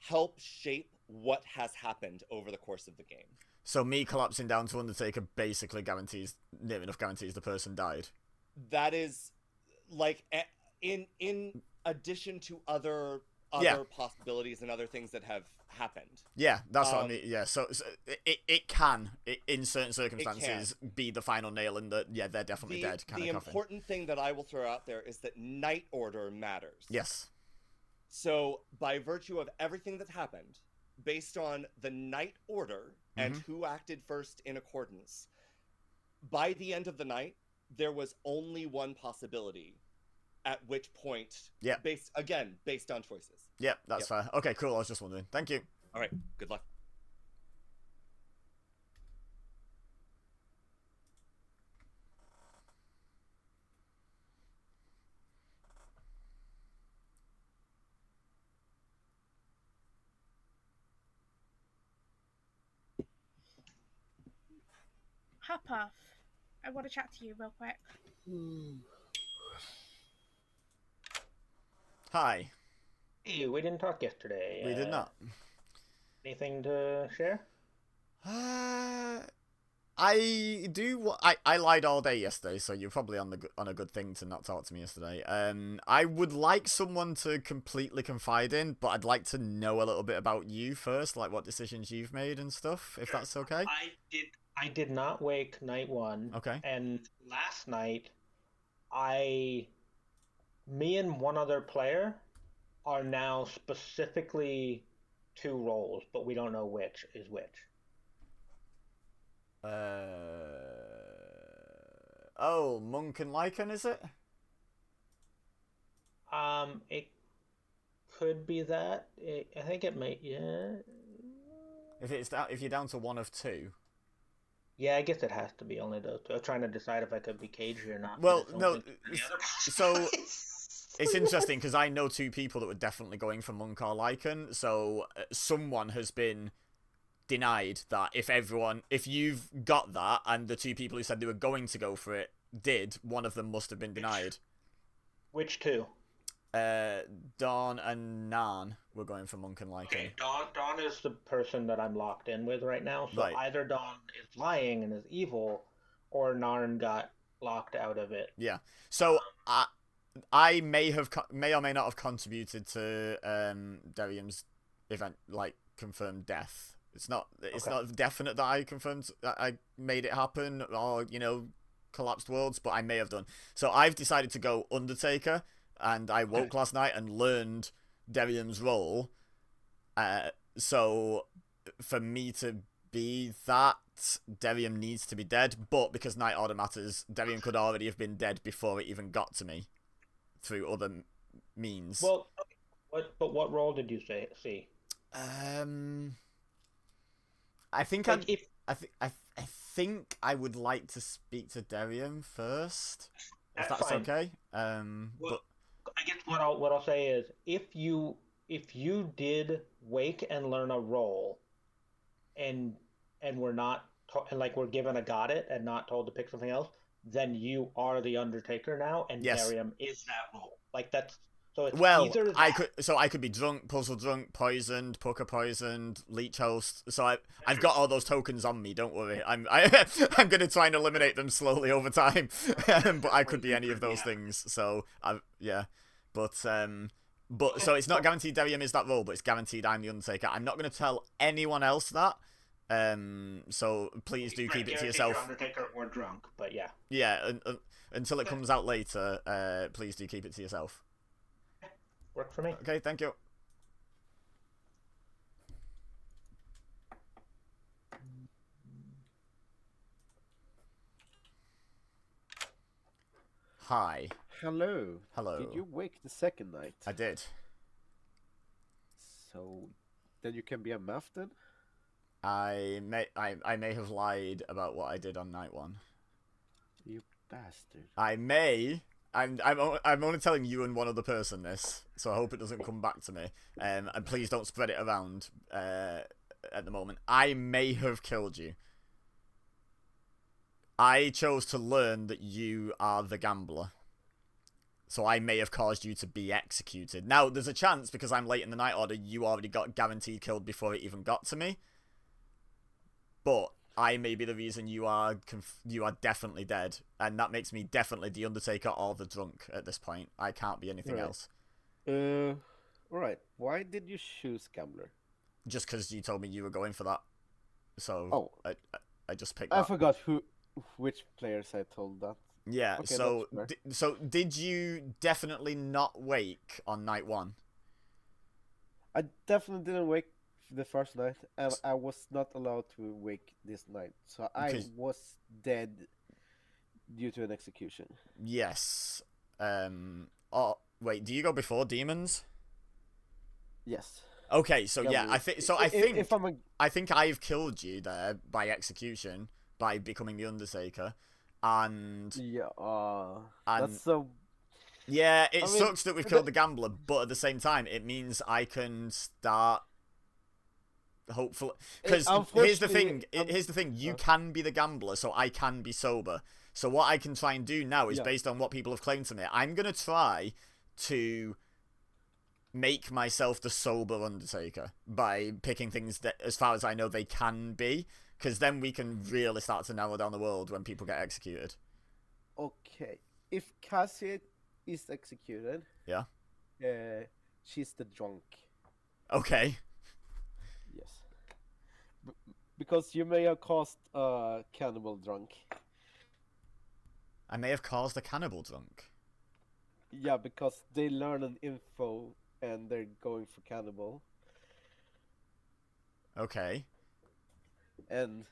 A: help shape what has happened over the course of the game.
G: So me collapsing down to Undertaker basically near enough guarantees the person died.
A: That is, like, in addition to other possibilities and other things that have happened.
G: Yeah, that's what I mean. Yeah, so it can, in certain circumstances, be the final nail in the, they're definitely dead kind of
A: The
G: coffin.
A: important thing that I will throw out there is that night order matters.
G: Yes.
A: So, by virtue of everything that's happened, based on the night order and who acted first in accordance, by the end of the night, there was only one possibility, at which point, based on choices.
G: Yeah, that's fair. Okay, cool. I was just wondering. Thank you.
A: All right, good luck.
L: Hop off. I want to chat to you real quick.
G: Hi.
D: Hey, we didn't talk yesterday.
G: We did not.
D: Anything to share?
G: I do. I lied all day yesterday, so you're probably on a good thing to not talk to me yesterday. I would like someone to completely confide in, but I'd like to know a little bit about you first, like what decisions you've made and stuff, if that's okay.
D: I did not wake night 1.
G: Okay.
D: And last night, me and one other player are now specifically 2 roles, but we don't know which is which.
G: Monk and Lycan, is it?
D: It could be that. I think it might. Yeah.
G: If you're down to one of 2.
D: Yeah, I guess it has to be only those 2. I was trying to decide if I could be cagey or not.
G: Well, no. So it's interesting because I know 2 people that were definitely going for Monk or Lycan. So someone has been denied that. If you've got that, and the 2 people who said they were going to go for it did, one of them must have been denied.
D: Which 2?
G: Dawn and Nan were going for Monk and Lycan.
D: Okay, Dawn is the person that I'm locked in with right now. So
G: Right.
D: either Dawn is lying and is evil, or Narn got locked out of it.
G: Yeah. So I may or may not have contributed to Darium's event, like confirmed death. It's not definite that I made it happen, or collapsed worlds, but I may have done. So I've decided to go Undertaker, and I woke last night and learned Darium's role. So for me to be that, Darium needs to be dead, but because Night Order matters, Darium could already have been dead before it even got to me through other means.
D: Well, what role did you see?
G: I think
D: like,
G: I think I would like to speak to Darian first, if that's
D: fine.
G: okay.
D: Well, I guess what I'll say is if you did wake and learn a role, and we're not and like we're given a got it and not told to pick something else, then you are the Undertaker now, and
G: Yes.
D: Darium is that role. Like that's so it's
G: Well,
D: either
G: I could be drunk, puzzle drunk, poisoned, poker poisoned, leech host. So I've got all those tokens on me. Don't worry. I'm gonna try and eliminate them slowly over time. But I could be any of those things. So yeah. But so it's not guaranteed Darium is that role, but it's guaranteed I'm the Undertaker. I'm not gonna tell anyone else that. So please do keep it to yourself.
D: Undertaker or drunk, but yeah.
G: Yeah, until it comes out later. Please do keep it to yourself.
D: Work for me.
G: Okay, thank you. Hi.
C: Hello.
G: Hello.
C: Did you wake the second night?
G: I did.
C: So, then you can be a math then?
G: I may have lied about what I did on night one.
C: You bastard.
G: I may. I'm only telling you and one other person this, so I hope it doesn't come back to me. And please don't spread it around at the moment. I may have killed you. I chose to learn that you are the gambler. So I may have caused you to be executed. Now, there's a chance, because I'm late in the night order, you already got guaranteed killed before it even got to me. But I may be the reason you are definitely dead, and that makes me definitely the Undertaker or the drunk at this point. I can't be anything else.
C: Alright. Why did you choose gambler?
G: Just because you told me you were going for that. So I just picked that.
C: I forgot which players I told that.
G: Yeah,
C: Okay,
G: so did you definitely not wake on night one?
C: I definitely didn't wake the first night, and I was not allowed to wake this night, so I was dead due to an execution.
G: Yes. Oh wait, do you go before demons?
C: Yes.
G: Okay, so yeah, I think I've killed you there by execution by becoming the Undertaker, and
C: that's so.
G: Yeah, it sucks that we've killed the gambler, but at the same time, it means I can start. Hopefully, because here's the thing. You can be the gambler, so I can be sober. So what I can try and do now is based on what people have claimed to me. I'm gonna try to make myself the sober Undertaker by picking things that, as far as I know, they can be. Because then we can really start to narrow down the world when people get executed.
C: Okay, if Cassie is executed, she's the drunk.
G: Okay.
C: Yes. Because you may have caused a cannibal drunk.
G: I may have caused a cannibal drunk.
C: Yeah, because they learn an info and they're going for cannibal.
G: Okay.
C: And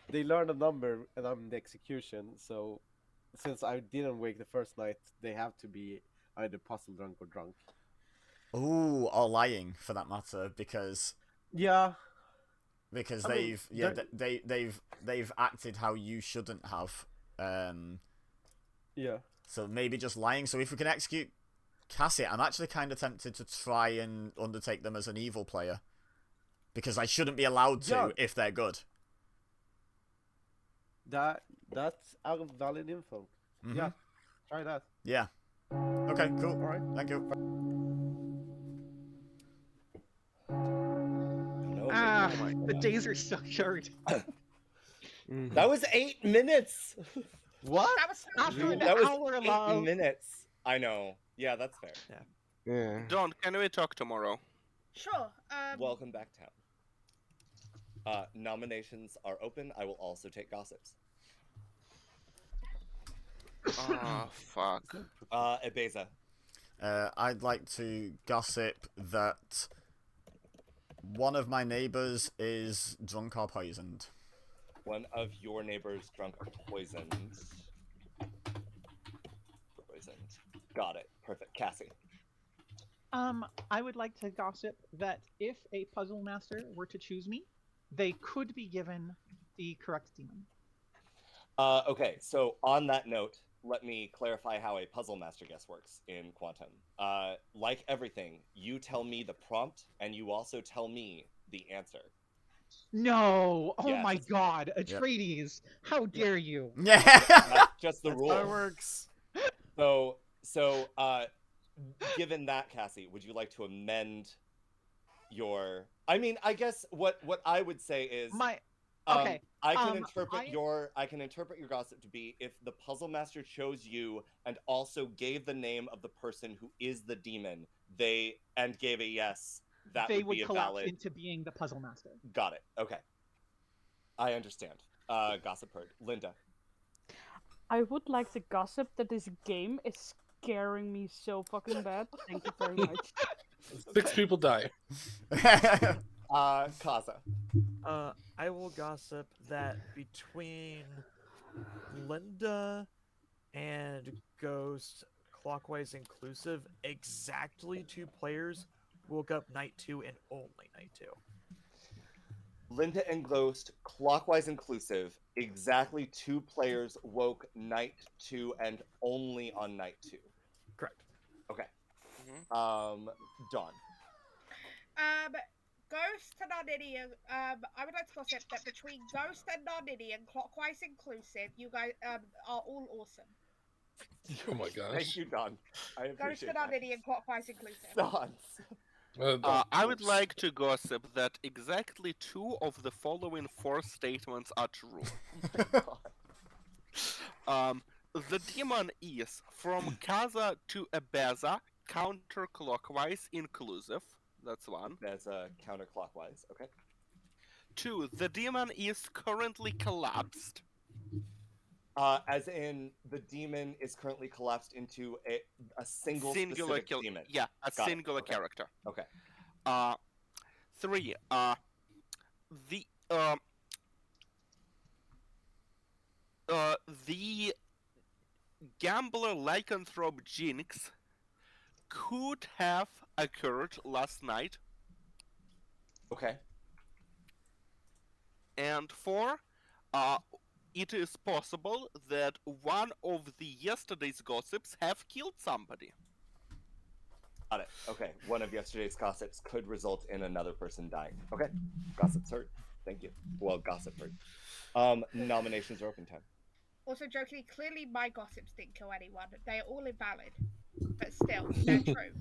C: they learn a number, and I'm the execution. So, since I didn't wake the first night, they have to be either puzzle drunk or drunk.
G: Ooh, or lying for that matter, because because they've acted how you shouldn't have. So maybe just lying. So if we can execute Cassie, I'm actually kind of tempted to try and undertake them as an evil player, because I shouldn't be allowed to if they're good.
C: That's our valid info.
G: Mm-hmm.
C: Yeah, try that.
G: Yeah. Okay, cool.
C: All right.
G: Thank you.
E: The days are so short.
A: That was 8 minutes.
E: What?
L: That was
E: after an
A: That was
E: hour
A: 8
E: long.
A: minutes. I know. Yeah, that's fair.
N: Yeah.
B: Don, can we talk tomorrow?
L: Sure.
A: Welcome back, town. Nominations are open. I will also take gossips.
B: Oh, fuck.
A: EBEZA.
G: I'd like to gossip that one of my neighbors is drunk or poisoned.
A: One of your neighbors drunk or poisoned. Got it. Perfect. Cassie.
E: I would like to gossip that if a puzzle master were to choose me, they could be given the correct demon.
A: Okay, so on that note, let me clarify how a puzzle master guess works in Quantum. Like everything, you tell me the prompt, and you also tell me the answer.
E: No! Oh
A: Yes.
E: my god! Atreides! How dare you?
G: Yeah.
A: That's just the
O: That's
A: rule.
O: how it works.
A: So, given that, Cassie, would you like to amend your? I mean, I guess what I would say is
E: Okay.
A: I can interpret your gossip to be if the puzzle master chose you and also gave the name of the person who is the demon, and gave a yes, that
E: they
A: would be a
E: collapse
A: valid.
E: into being the puzzle master.
A: Got it. Okay. I understand. Gossip heard. Linda.
F: I would like to gossip that this game is scaring me so fucking bad. Thank you very much.
K: 6 people die.
A: Kaza.
O: I will gossip that between Linda and Ghost, clockwise inclusive, exactly 2 players woke up night 2 and only night 2.
A: Linda and Ghost, clockwise inclusive, exactly 2 players woke night 2 and only on night 2.
O: Correct.
A: Okay. Dawn.
L: Ghost and non-Indian, I would like to gossip that between Ghost and non-Indian, clockwise inclusive, you guys are all awesome.
K: Oh my gosh.
A: Thank you, Dawn. I
L: Ghost
A: appreciate
L: and
A: that.
L: non-Indian, clockwise inclusive.
B: I would like to gossip that exactly 2 of the following 4 statements are true. The demon is from Kaza to EBEZA, counterclockwise inclusive. That's 1.
A: That's counterclockwise. Okay.
B: 2. The demon is currently collapsed.
A: As in, the demon is currently collapsed into a singular specific demon.
B: Yeah, a
A: Got it.
B: singular
A: Okay.
B: character.
A: Okay.
B: 3. The gambler lycanthrope Jinx could have occurred last night.
A: Okay.
B: And 4. It is possible that one of the yesterday's gossips have killed somebody.
A: Got it. Okay. One of yesterday's gossips could result in another person dying. Okay. Gossip's heard. Thank you. Well, gossip heard. Nominations are open time.
L: Also, jokingly, clearly my gossips didn't kill anyone. They are all invalid. But still, they're true.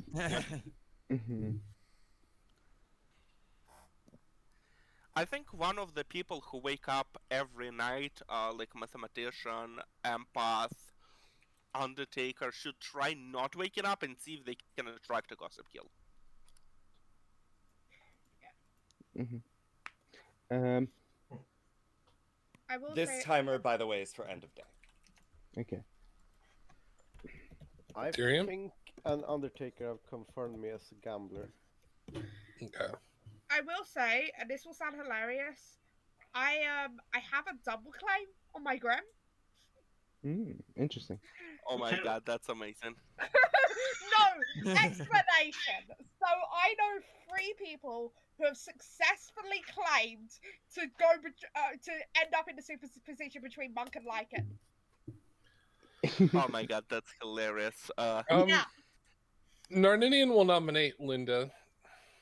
B: I think one of the people who wake up every night, like mathematician, empath, undertaker, should try not waking up and see if they can attract a gossip kill.
A: This timer, by the way, is for end of day.
C: Okay. I
K: Tyrion?
C: think an Undertaker have confirmed me as a gambler.
K: Okay.
L: I will say, and this will sound hilarious, I have a double claim on my Grim.
N: Interesting.
B: Oh my god, that's amazing.
L: No explanation. So I know 3 people who have successfully claimed to go to end up in the superposition between Monk and Lycan.
B: Oh my god, that's hilarious.
L: Yeah.
K: Narninian will nominate Linda.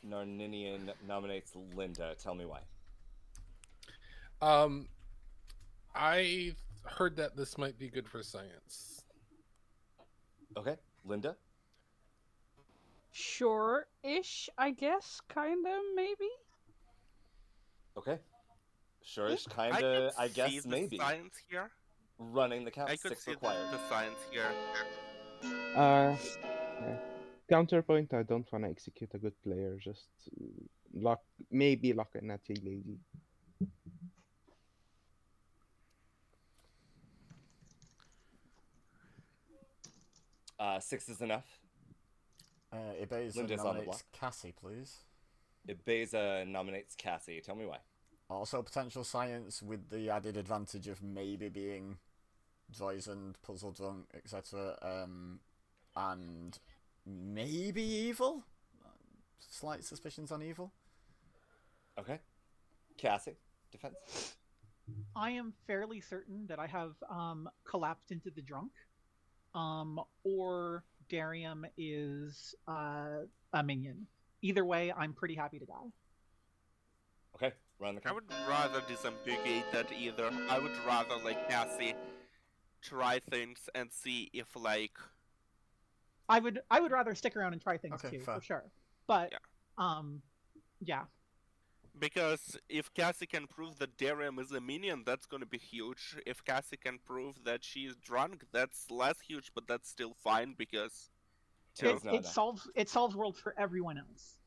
A: Narninian nominates Linda. Tell me why.
K: I heard that this might be good for science.
A: Okay, Linda?
F: Sure-ish, I guess. Kinda, maybe?
A: Okay. Sure-ish,
B: I
A: kinda,
B: could
A: I guess
B: see the
A: maybe.
B: science here.
A: Running the count,
B: I could
A: 6
B: see
A: required.
B: the science here.
N: Yeah. Counterpoint, I don't want to execute a good player, just maybe lock in at lady.
A: 6 is enough.
G: EBEZA
A: Linda's on the
G: nominates
A: block.
G: Cassie, please.
A: EBEZA nominates Cassie. Tell me why.
G: Also potential science with the added advantage of maybe being poisoned, puzzle drunk, etc. And maybe evil? Slight suspicions on evil.
A: Okay. Cassie, defense.
E: I am fairly certain that I have collapsed into the drunk, or Darium is a minion. Either way, I'm pretty happy to die.
A: Okay, run the
B: I
A: count.
B: would rather disambiguate that either. I would rather, like, Cassie try things and see if, like...
E: I would rather stick around and try things too,
G: fair.
E: for sure. But,
B: yeah.
E: Yeah.
B: Because if Cassie can prove that Darium is a minion, that's gonna be huge. If Cassie can prove that she is drunk, that's less huge, but that's still fine because...
E: It solves worlds for everyone else.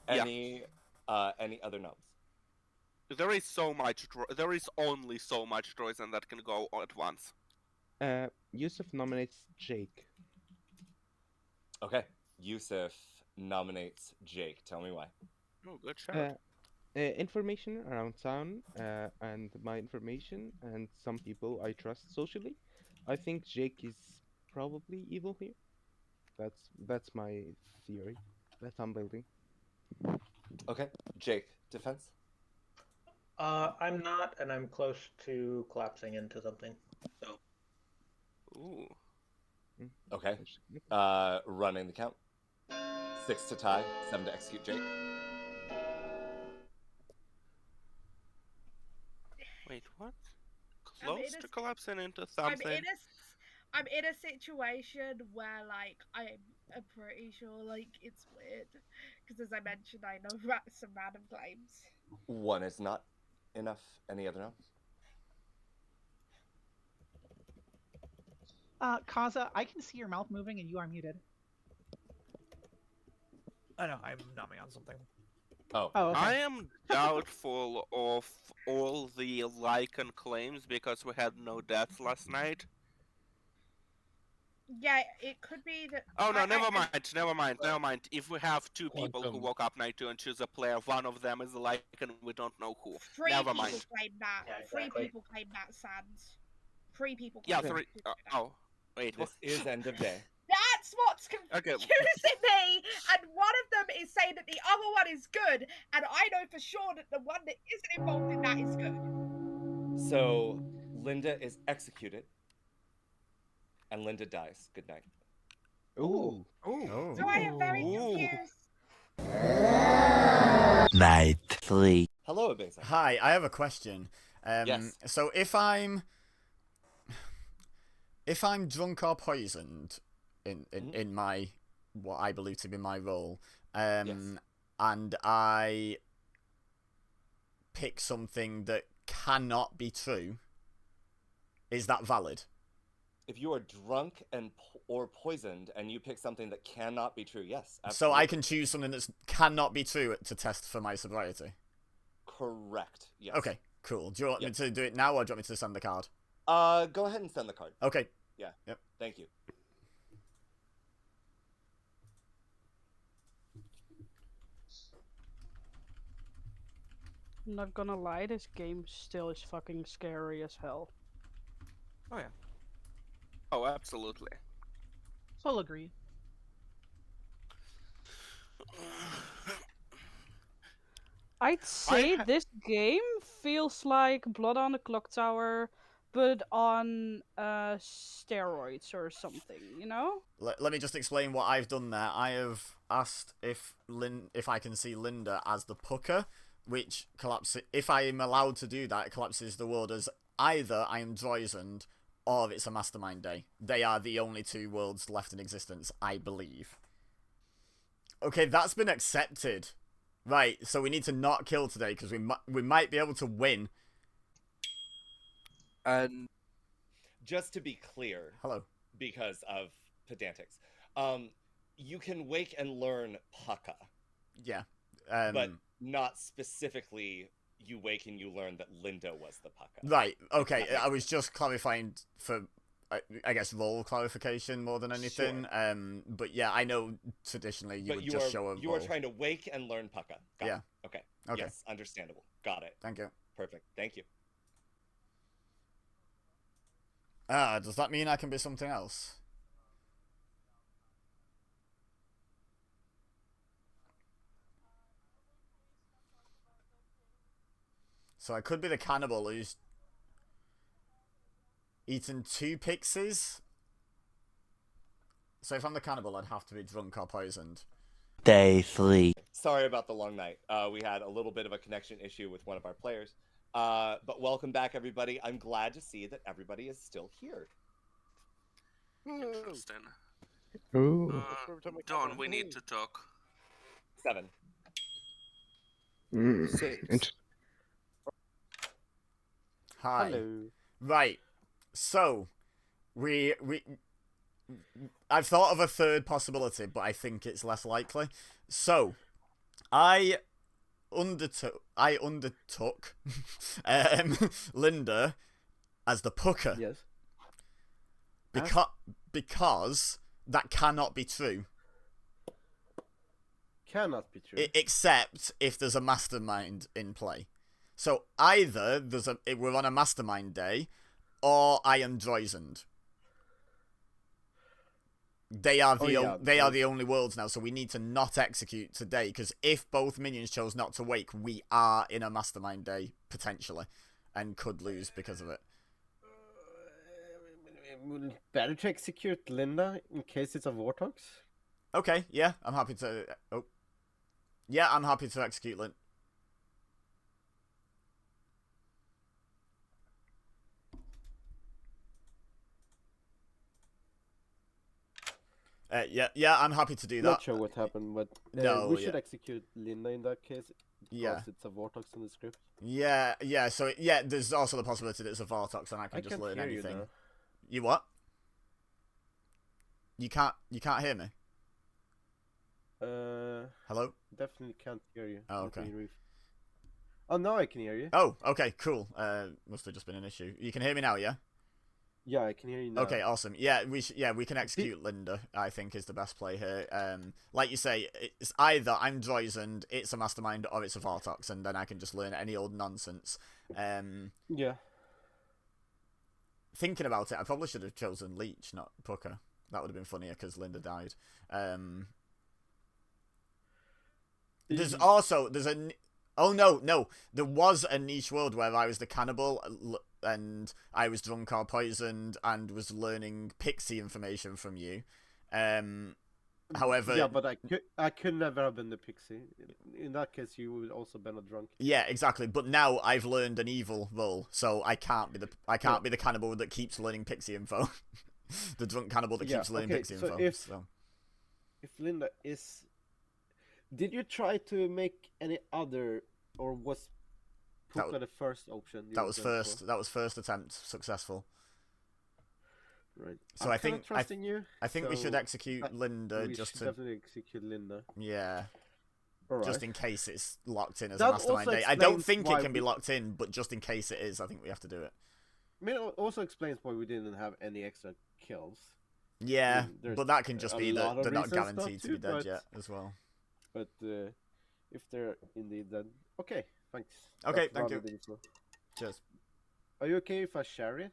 A: Any other knobs?
B: There is so much. There is only so much Troyzen that can go at once.
N: Yusuf nominates Jake.
A: Okay, Yusuf nominates Jake. Tell me why.
B: Oh, good shout.
N: Information around town, and my information, and some people I trust socially. I think Jake is probably evil here. That's my theory that I'm building.
A: Okay, Jake, defense.
D: I'm not, and I'm close to collapsing into something. So.
B: Ooh.
A: Okay. Running the count. 6 to tie, 7 to execute Jake.
B: Wait, what? Close to collapsing into something?
L: I'm in a situation where, like, I'm pretty sure, like, it's weird. Because as I mentioned, I know some random claims.
A: 1 is not enough. Any other knobs?
E: Kaza, I can see your mouth moving and you are muted.
O: I know, I'm numbing on something.
A: Oh.
E: Okay.
B: I am doubtful of all the Lycan claims because we had no deaths last night.
L: Yeah, it could be that.
B: Oh no, never mind. If we have 2 people who woke up night 2 and choose a player, one of them is a Lycan, we don't know who. Never mind.
L: 3 people claim that.
D: Yeah, exactly.
L: 3 people claim that, Sans. 3 people
B: Yeah,
L: claim
B: 3. Oh, wait.
A: This is end of day.
L: That's what's confusing me, and one of them is saying that the other one is good, and I know for sure that the one that isn't involved in that is good.
A: So, Linda is executed, and Linda dies. Good night.
N: Ooh.
G: Oh.
L: So I am very confused.
I: Night 3.
A: Hello, EBEZA.
G: Hi, I have a question.
A: Yes.
G: So if I'm drunk or poisoned in my what I believe to be my role, and I pick something that cannot be true, is that valid?
A: If you are drunk or poisoned and you pick something that cannot be true, yes, absolutely.
G: So I can choose something that cannot be true to test for my sobriety?
A: Correct, yes.
G: Okay, cool. Do you want me to do it now, or do you want me to send the card?
A: Go ahead and send the card.
G: Okay.
A: Yeah.
G: Yep.
A: Thank you.
F: I'm not gonna lie, this game still is fucking scary as hell.
B: Oh yeah. Oh, absolutely.
E: I'll agree.
F: I'd say this game feels like Blood on the Clocktower, but on steroids or something, you know?
G: Let me just explain what I've done there. I have asked if I can see Linda as the pucker, which collapses. If I am allowed to do that, it collapses the world as either I am Droizened or it's a Mastermind Day. They are the only 2 worlds left in existence, I believe. Okay, that's been accepted. Right, so we need to not kill today because we might be able to win.
A: And just to be clear,
G: hello,
A: because of pedantics, you can wake and learn Paka.
G: Yeah,
A: but not specifically. You wake and you learn that Linda was the Paka.
G: Right. Okay. I was just clarifying for, I guess, role clarification more than anything.
A: Sure.
G: But yeah, I know traditionally you would just show a
A: you
G: role.
A: are trying to wake and learn Paka. Got
G: Yeah.
A: it. Okay.
G: Okay.
A: Yes, understandable. Got it.
G: Thank you.
A: Perfect. Thank you.
G: Does that mean I can be something else? So I could be the cannibal who's eaten 2 pixies. So if I'm the cannibal, I'd have to be drunk or poisoned.
I: Day 3.
A: Sorry about the long night. We had a little bit of a connection issue with one of our players. But welcome back, everybody. I'm glad to see that everybody is still here.
B: Interesting.
N: Ooh.
B: Don, we need to talk.
A: 7.
J: 6.
G: Hi.
C: Hello.
G: Right. So, I've thought of a third possibility, but I think it's less likely. So, I undertook Linda as the Pucker.
C: Yes.
G: Because that cannot be true.
C: Cannot be true.
G: Except if there's a mastermind in play. So either we're on a mastermind day, or I am Droizened. They are the only worlds now, so we need to not execute today, because if both minions chose not to wake, we are in a mastermind day, potentially, and could lose because of it.
C: Better to execute Linda in case it's a Vortox.
G: Okay, yeah, I'm happy to... Oh. Yeah, I'm happy to execute Linda. Yeah, I'm happy to do that.
C: Not sure what happened, but
G: no,
C: we should execute Linda in that case.
G: Yeah,
C: it's a Vortox in the script.
G: Yeah. So there's also the possibility that it's a Vortox, and I can just learn anything. You what? You can't hear me. Hello.
C: Definitely can't hear you.
G: Oh, okay.
C: Oh, now I can hear you.
G: Oh, okay, cool. Must have just been an issue. You can hear me now, yeah?
C: Yeah, I can hear you now.
G: Okay, awesome. Yeah, we can execute Linda, I think, is the best play here. Like you say, it's either I'm Droizened, it's a mastermind, or it's a Vortox, and then I can just learn any old nonsense.
C: Yeah.
G: Thinking about it, I probably should have chosen Leech, not Pucker. That would have been funnier, because Linda died. There's a... Oh, no. There was a niche world where I was the cannibal, and I was drunk or poisoned, and was learning pixie information from you. However...
C: Yeah, but I could never have been the pixie. In that case, you would also been a drunk.
G: Yeah, exactly. But now I've learned an evil role, so I can't be the cannibal that keeps learning pixie info. The drunk cannibal that keeps learning pixie info.
C: If Linda is... Did you try to make any other, or was Puka the first option?
G: That was first. That was first attempt successful.
C: Right.
G: So I think we should execute Linda just to
C: definitely execute Linda.
G: Yeah.
C: Right.
G: Just in case it's locked in as a mastermind day. I don't think it can be locked in, but just in case it is, I think we have to do it.
C: I mean, it also explains why we didn't have any extra kills.
G: Yeah, but that can just be that they're not guaranteed to be dead yet as well.
C: But if they're indeed dead, okay, thanks.
G: Okay, thank you. Cheers.
C: Are you okay if I share it?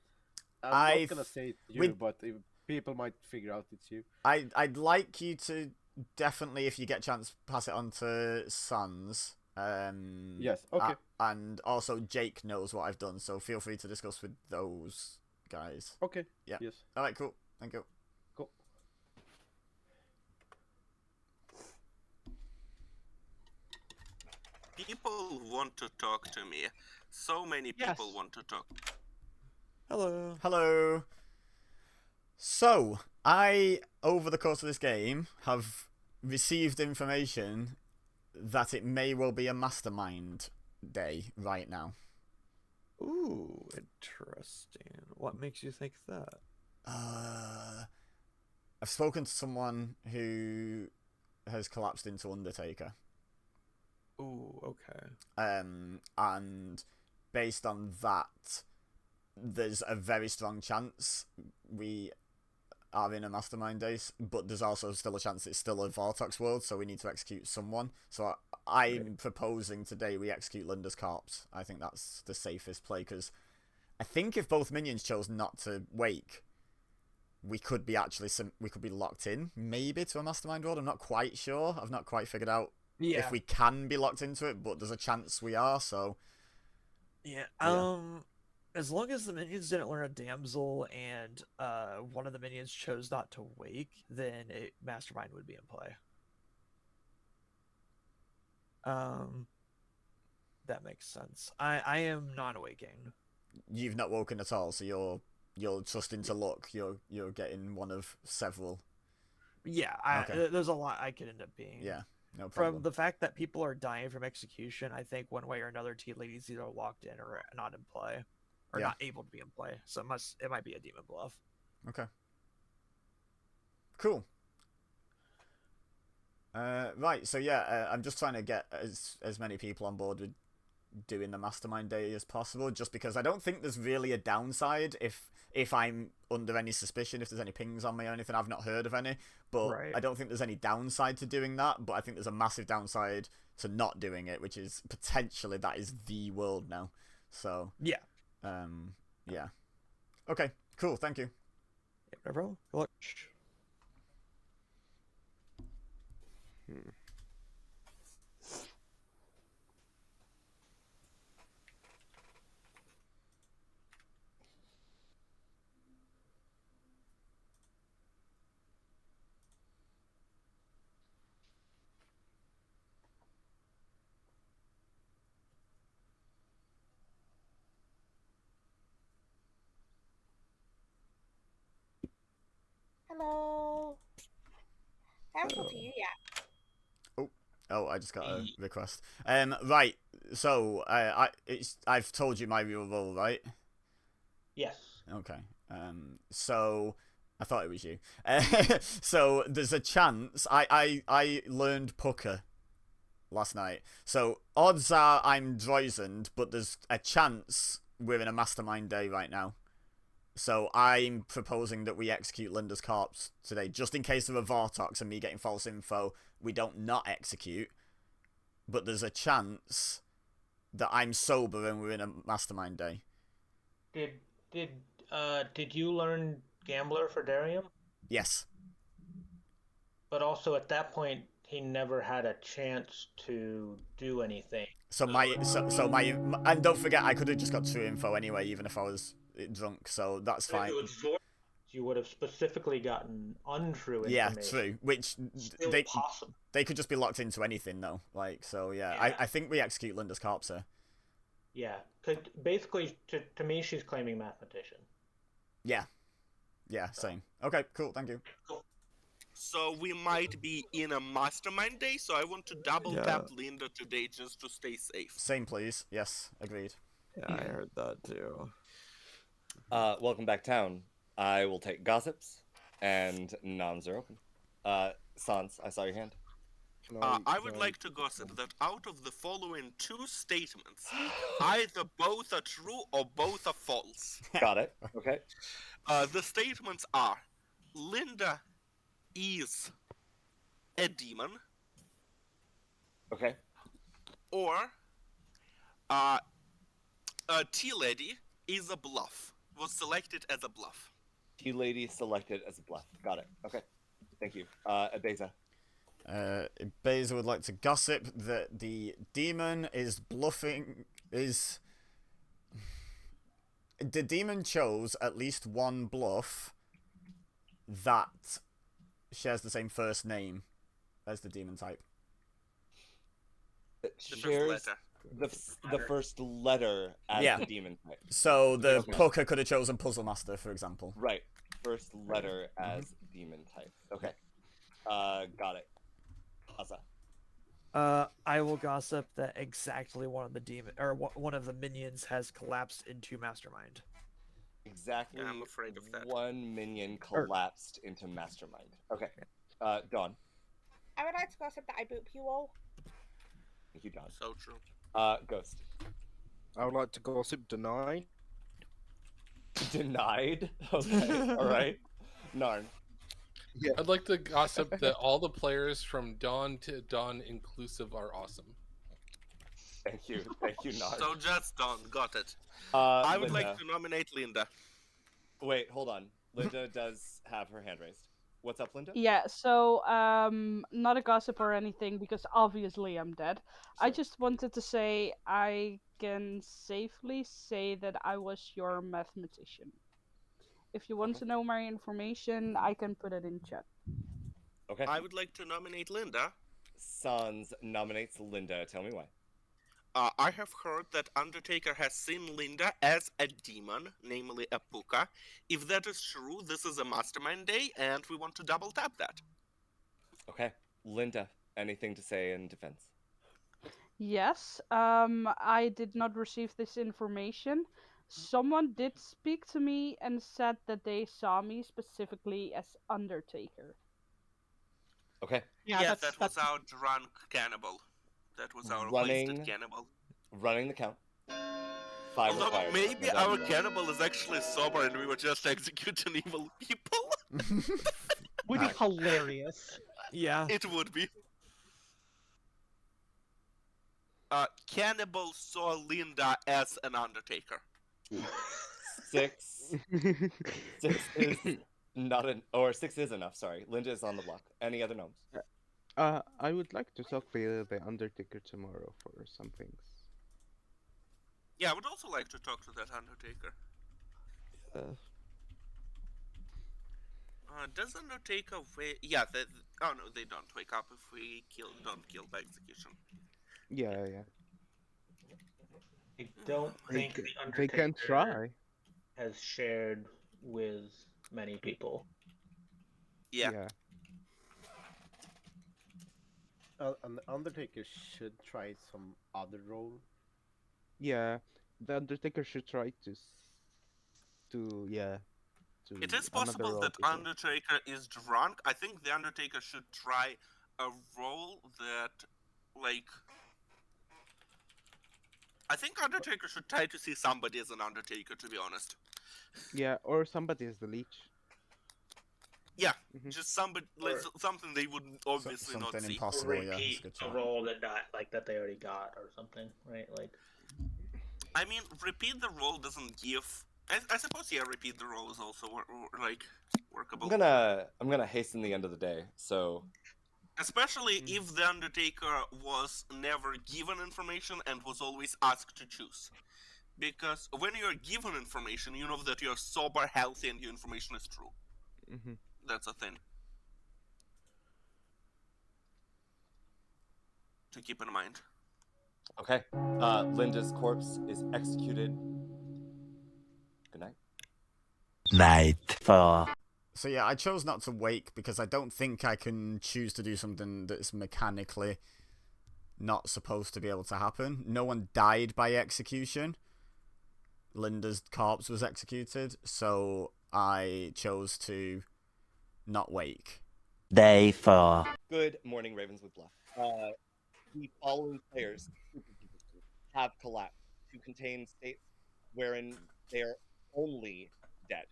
C: I'm not gonna say it's you, but people might figure out it's you.
G: I'd like you to definitely, if you get a chance, pass it on to Sans.
C: Yes, okay.
G: And also Jake knows what I've done, so feel free to discuss with those guys.
C: Okay.
G: Yeah.
C: Yes.
G: All right. Cool. Thank you.
C: Cool.
B: People want to talk to me. So many people want to talk.
O: Hello.
G: Hello. So, I, over the course of this game, have received information that it may well be a mastermind day right now.
O: Ooh, interesting. What makes you think that?
G: I've spoken to someone who has collapsed into Undertaker.
O: Ooh, okay.
G: And based on that, there's a very strong chance we are in a mastermind days, but there's also still a chance it's still a Vortox world, so we need to execute someone. So I'm proposing today we execute Linda's corpse. I think that's the safest play, because I think if both minions chose not to wake, we could be locked in, maybe, to a mastermind world. I'm not quite sure. I've not quite figured out if we can be locked into it, but there's a chance we are, so
O: Yeah.
A: Yeah.
O: As long as the minions didn't learn a damsel and one of the minions chose not to wake, then mastermind would be in play. That makes sense. I am non-waking.
G: You've not woken at all, so you're trusting to luck. You're getting one of several.
O: Yeah,
G: Okay.
O: There's a lot I could end up being.
G: Yeah, no problem.
O: From the fact that people are dying from execution, I think one way or another, Tea Lady's either locked in or not in play, or not able to be in play. So it might be a demon bluff.
G: Okay. Cool. Right. So yeah, I'm just trying to get as many people on board with doing the mastermind day as possible, just because I don't think there's really a downside if I'm under any suspicion, if there's any pings on me or anything. I've not heard of any, but I don't think there's any downside to doing that, but I think there's a massive downside to not doing it, which is potentially that is the world now. So
O: yeah.
G: Yeah. Okay, cool, thank you.
O: No problem. Good luck.
L: Hello. I haven't talked to you yet.
G: Oh, I just got a request. Right. So, I've told you my real role, right?
D: Yes.
G: Okay. So I thought it was you. So there's a chance I learned poker last night. So odds are I'm Droizened, but there's a chance we're in a mastermind day right now. So I'm proposing that we execute Linda's corpse today, just in case of a Vortox and me getting false info. We don't not execute, but there's a chance that I'm sober and we're in a mastermind day.
D: Did you learn Gambler for Darium?
G: Yes.
D: But also at that point, he never had a chance to do anything.
G: So my and don't forget, I could have just got true info anyway, even if I was drunk. So that's fine.
D: You would have specifically gotten untrue information.
G: Yeah, true. Which
D: Still possible.
G: They could just be locked into anything though. Like, so yeah. I think we execute Linda's corpse here.
D: Yeah, because basically, to me, she's claiming mathematician.
G: Yeah. Yeah, same. Okay, cool. Thank you.
B: Cool. So we might be in a mastermind day, so I want to double tap Linda today just to stay safe.
G: Same, please. Yes, agreed.
O: Yeah, I heard that too.
A: Welcome back, town. I will take gossips, and noms are open. Sans, I saw your hand.
B: I would like to gossip that out of the following two statements, either both are true or both are false.
A: Got it. Okay.
B: The statements are, Linda is a demon.
A: Okay.
B: Or, Tea Lady is a bluff. Was selected as a bluff.
A: Tea Lady selected as a bluff. Got it. Okay. Thank you. EBEZA.
G: EBEZA would like to gossip that the demon is bluffing. The demon chose at least one bluff that shares the same first name as the demon type.
A: Shares the first letter as the demon type.
G: So the poker could have chosen Puzzle Master, for example.
A: Right. First letter as demon type. Okay. Got it. Asa.
O: I will gossip that exactly one of the minions has collapsed into Mastermind.
A: Exactly.
B: Yeah, I'm afraid of that.
A: One minion collapsed into Mastermind. Okay. Dawn.
L: I would like to gossip that I boop you all.
A: Thank you, Dawn.
B: So true.
A: Ghost.
J: I would like to gossip denied.
A: Denied? Okay. Alright. Narn.
K: Yeah. I'd like to gossip that all the players from Dawn to Dawn inclusive are awesome.
A: Thank you. Thank you, Narn.
B: So just Dawn, got it. I would
A: Linda.
B: like to nominate Linda.
A: Wait, hold on. Linda does have her hand raised. What's up, Linda?
F: Yeah, so not a gossip or anything because obviously I'm dead. I just wanted to say I can safely say that I was your mathematician. If you want to know my information, I can put it in chat.
A: Okay.
B: I would like to nominate Linda.
A: Sans nominates Linda. Tell me why.
B: I have heard that Undertaker has seen Linda as a demon, namely a puka. If that is true, this is a mastermind day, and we want to double tap that.
A: Okay. Linda, anything to say in defense?
F: Yes, I did not receive this information. Someone did speak to me and said that they saw me specifically as Undertaker.
A: Okay.
B: Yeah, yes, that was our drunk cannibal. That was our wasted cannibal.
A: Running the count. 5
B: Although
A: required.
B: maybe our cannibal is actually sober and we were just executing evil people.
E: Would be hilarious.
O: Yeah.
B: It would be. Cannibal saw Linda as an Undertaker.
A: 6. 6 is not an... Or 6 is enough, sorry. Linda is on the block. Any other gnomes?
N: I would like to talk to the Undertaker tomorrow for some things.
B: Yeah, I would also like to talk to that Undertaker. Does Undertaker wake? Yeah, oh no, they don't wake up if we don't kill by execution.
N: Yeah.
D: I don't think the Undertaker
N: they can try.
D: Has shared with many people.
B: Yeah.
C: An Undertaker should try some other role.
N: Yeah, the Undertaker should try to
B: It is possible that Undertaker is drunk. I think the Undertaker should try a role that, like... I think Undertaker should try to see somebody as an Undertaker, to be honest.
N: Yeah, or somebody as the leech.
B: Yeah, just somebody, like, something they would obviously not see.
D: Impossible, or repeat a role that they already got or something, right? Like,
B: I mean, repeat the role doesn't give. I suppose repeat the role is also workable.
A: I'm gonna hasten the end of the day, so.
B: Especially if the Undertaker was never given information and was always asked to choose. Because when you're given information, you know that you're sober, healthy, and your information is true. That's a thing to keep in mind.
A: Okay. Linda's corpse is executed. Good night.
I: Night 4.
G: So yeah, I chose not to wake because I don't think I can choose to do something that's mechanically not supposed to be able to happen. No one died by execution. Linda's corpse was executed, so I chose to not wake.
I: Day 4.
A: Good morning, Ravens with Bluff. The following players have collapsed to contain states wherein they are only dead.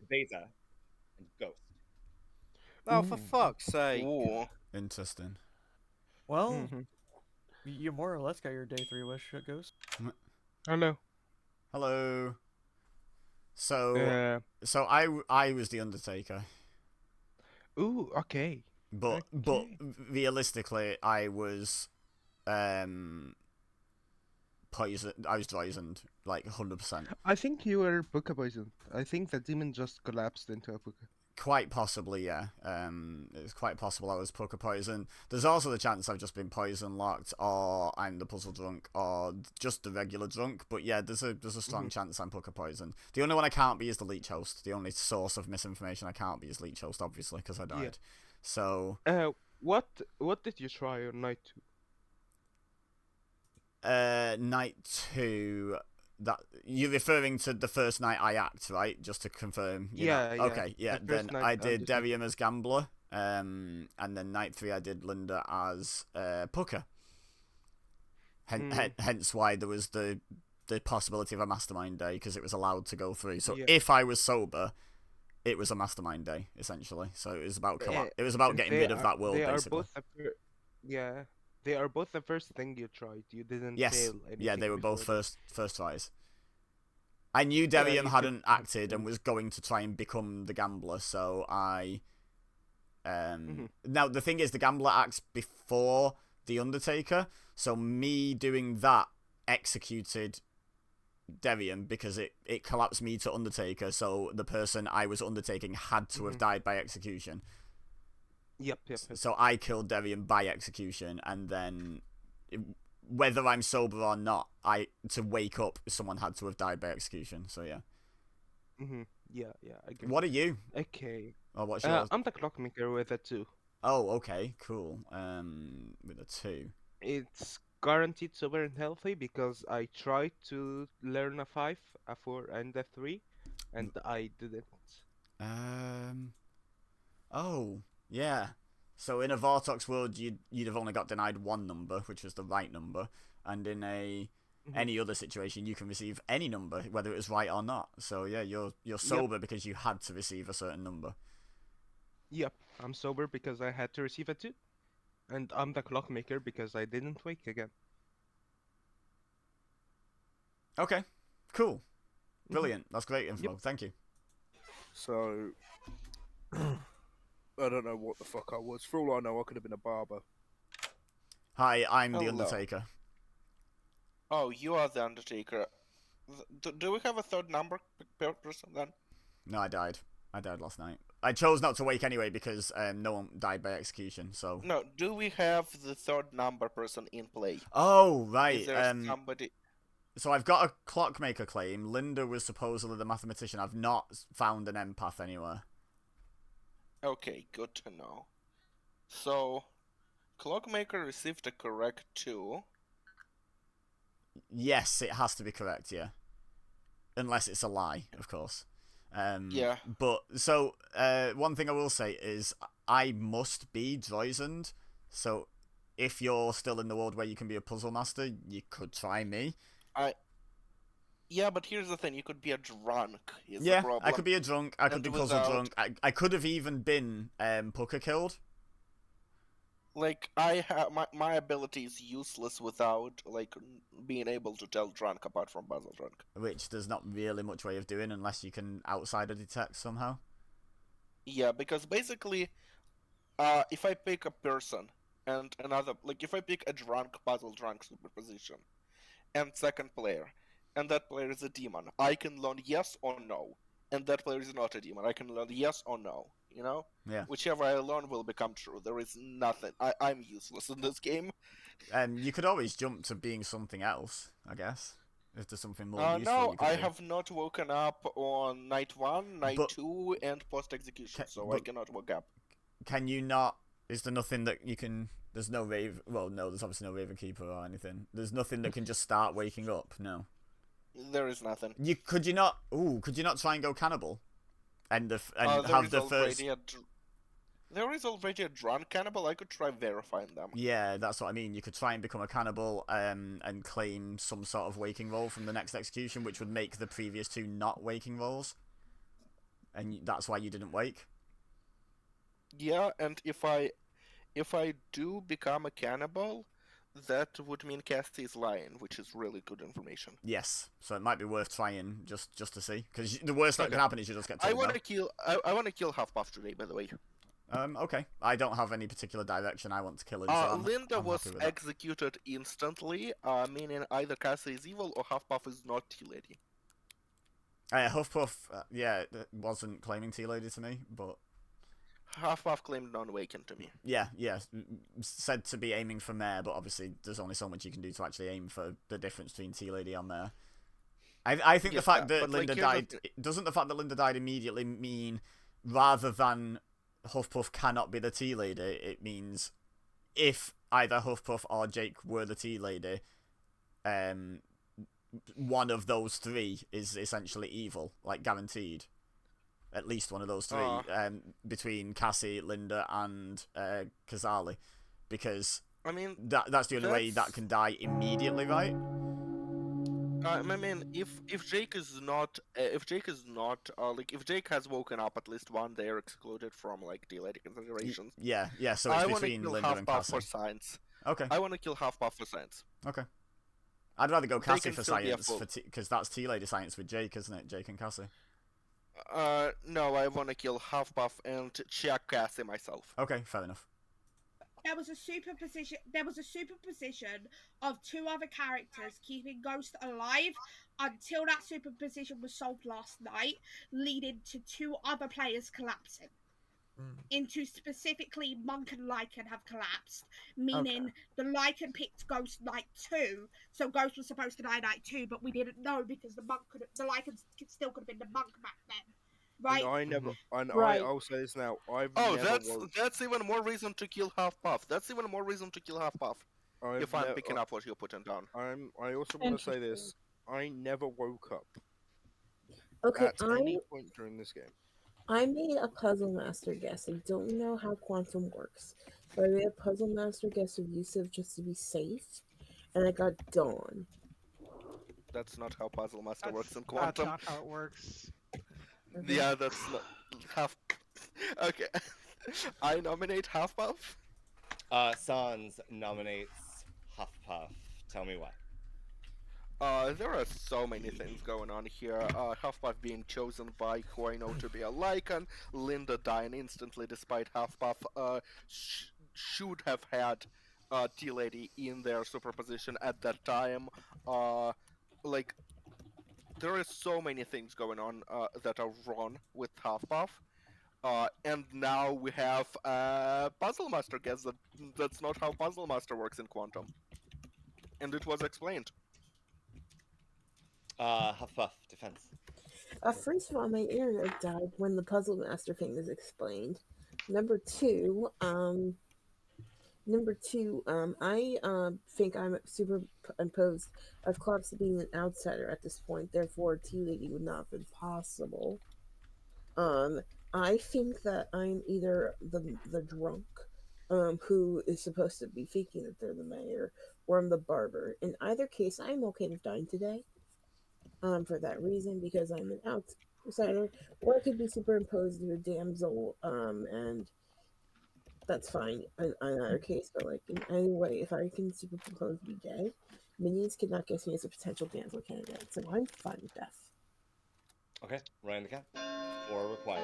A: EBEZA and Ghost.
J: Oh, for fuck's sake.
B: Ooh.
G: Interesting.
O: Well, you more or less got your day 3 wish, Ghost.
N: Hello.
G: Hello. So I was the Undertaker.
N: Ooh, okay.
G: But realistically, I was poisoned. I was poisoned, like 100%.
N: I think you were puka poisoned. I think the demon just collapsed into a puka.
G: Quite possibly, yeah. It's quite possible I was puka poisoned. There's also the chance I've just been poison locked, or I'm the puzzle drunk, or just the regular drunk. But yeah, there's a strong chance I'm puka poisoned. The only one I can't be is the leech host. The only source of misinformation I can't be is leech host, obviously, because I died.
N: Yeah.
G: So.
N: What did you try on night 2?
G: Night 2. That you're referring to the first night I act, right? Just to confirm.
N: Yeah.
G: Okay, yeah. Then I did Derium as gambler, and then night 3 I did Linda as Puka. Hence why there was the possibility of a mastermind day, because it was allowed to go through. So if I was sober, it was a mastermind day essentially. So it was about it was about getting rid of that world, basically.
N: They are both the first thing you tried. You didn't
G: yes.
N: fail anything.
G: Yeah, they were both first tries. I knew Derium hadn't acted and was going to try and become the gambler, so I... Now, the thing is, the gambler acts before the Undertaker, so me doing that executed Derium because it collapsed me to Undertaker, so the person I was undertaking had to have died by execution.
N: Yep.
G: So I killed Derium by execution, and then... whether I'm sober or not, to wake up, someone had to have died by execution. So yeah.
N: Yeah, I agree.
G: What are you?
N: Okay.
G: Oh, what's yours?
N: I'm the clockmaker with a 2.
G: Oh, okay, cool. With a 2.
N: It's guaranteed sober and healthy because I tried to learn a 5, a 4, and a 3, and I didn't.
G: Oh, yeah. So in a Vortox world, you'd have only got denied one number, which was the right number, and in any other situation, you can receive any number, whether it was right or not. So yeah, you're sober because you had to receive a certain number.
N: Yep, I'm sober because I had to receive a 2, and I'm the clockmaker because I didn't wake again.
G: Okay, cool, brilliant. That's great info. Thank you.
J: So. I don't know what the fuck I was. For all I know, I could have been a barber.
G: Hi, I'm the Undertaker.
B: Oh, you are the Undertaker. Do we have a third number person then?
G: No, I died. I died last night. I chose not to wake anyway because no one died by execution, so...
B: No, do we have the third number person in play?
G: Oh, right.
B: Is there somebody...
G: So I've got a clockmaker claim. Linda was supposedly the mathematician. I've not found an empath anywhere.
B: Okay, good to know. So, Clockmaker received a correct 2.
G: Yes, it has to be correct, yeah. Unless it's a lie, of course.
B: Yeah.
G: But, so, one thing I will say is, I must be Droizend, so if you're still in the world where you can be a puzzle master, you could try me.
B: Yeah, but here's the thing, you could be a drunk, is
G: yeah,
B: the problem.
G: I could be a drunk, I could be puzzle drunk, I could have even been Puka killed.
B: Like, my ability is useless without, like, being able to tell drunk apart from puzzle drunk.
G: Which there's not really much way of doing unless you can outsider detect somehow.
B: Yeah, because basically, if I pick a person and another, like, if I pick a drunk puzzle drunk superposition and second player, and that player is a demon, I can learn yes or no. And that player is not a demon, I can learn yes or no. You know?
G: Yeah.
B: Whichever I learn will become true. There is nothing. I'm useless in this game.
G: You could always jump to being something else, I guess. If there's something more useful.
B: No,
G: you could
B: I
G: do.
B: have not woken up on night 1, night 2, and post-execution, so I cannot wake up.
G: Can you not... Is there nothing that you can... There's no Raven... Well, no, there's obviously no Raven Keeper or anything. There's nothing that can just start waking up, no.
B: There is nothing.
G: Could you not try and go cannibal? And have the first...
B: There is already a drunk cannibal, I could try verifying them.
G: Yeah, that's what I mean. You could try and become a cannibal and claim some sort of waking roll from the next execution, which would make the previous 2 not waking rolls. And that's why you didn't wake.
B: Yeah, and if I do become a cannibal, that would mean Cassie is lying, which is really good information.
G: Yes, so it might be worth trying just to see, because the worst that can happen is you just get told
B: I want to kill Huffpuff today, by the way.
G: Okay. I don't have any particular direction I want to kill him. So
B: Linda was executed instantly, meaning either Cassie is evil or Huffpuff is not T-Lady.
G: Huffpuff, wasn't claiming T-Lady to me, but...
B: Huffpuff claimed non-awakened to me.
G: Yeah, said to be aiming for Mare, but obviously there's only so much you can do to actually aim for the difference between T-Lady and Mare. I think the fact that Linda died... Doesn't the fact that Linda died immediately mean, rather than Huffpuff cannot be the T-Lady, it means if either Huffpuff or Jake were the T-Lady, one of those 3 is essentially evil, like guaranteed. At least one of those 3, between Cassie, Linda, and Kazali, because
B: I mean
G: that's the only way that can die immediately, right?
B: I mean, if Jake is not if Jake has woken up at least one, they are excluded from like T-Lady considerations.
G: Yeah. So it's between Linda and Cassie.
B: For science.
G: Okay.
B: I want to kill Huffpuff for science.
G: Okay. I'd rather go
B: They
G: Cassie
B: can
G: for
B: still be a
G: science,
B: fool.
G: because that's T-Lady science with Jake, isn't it? Jake and Cassie.
B: No, I wanna kill Huffpuff and check Cassie myself.
G: Okay, fair enough.
L: There was a superposition of two other characters keeping Ghost alive until that superposition was solved last night, leading to two other players collapsing. Into specifically Monk and Lycan have collapsed, meaning the Lycan picked Ghost night 2, so Ghost was supposed to die night 2, but we didn't know because the Lycan still could have been the Monk back then. Right.
J: And I never. And
F: Right.
J: I'll say this now. I've
B: Oh,
J: never.
B: that's even more reason to kill Huffpuff. That's even more reason to kill Huffpuff. If I'm picking up what you're putting down.
J: I also want to say this. I never woke up.
M: Okay,
J: At any point during this game.
M: I made a Puzzle Master guess. I don't know how Quantum works, but I made a Puzzle Master guess of Yusuf just to be safe, and I got Dawn.
B: That's not how Puzzle Master works in Quantum.
E: That's not how it works.
B: Yeah, that's not half. Okay, I nominate Huffpuff.
A: Sans nominates Huffpuff. Tell me why.
B: There are so many things going on here. Huffpuff being chosen by who I know to be a Lycan, Linda dying instantly despite Huffpuff should have had T-Lady in their superposition at that time. Like, there are so many things going on that are wrong with Huffpuff. And now we have Puzzle Master guess that's not how Puzzle Master works in Quantum. And it was explained.
A: Huffpuff, defense.
M: First of all, my internet died when the Puzzle Master thing was explained. Number two, I think I'm superimposed of Klops being an outsider at this point. Therefore, T-Lady would not have been possible. I think that I'm either the drunk, who is supposed to be thinking that they're the mayor, or I'm the barber. In either case, I'm okay with dying today. For that reason, because I'm an outsider, or I could be superimposed to a damsel, and that's fine in either case. But like in any way, if I can superimpose to be gay, minions cannot guess me as a potential damsel candidate, so I'm fine with death.
A: Okay, Ryan the cat. 4 required.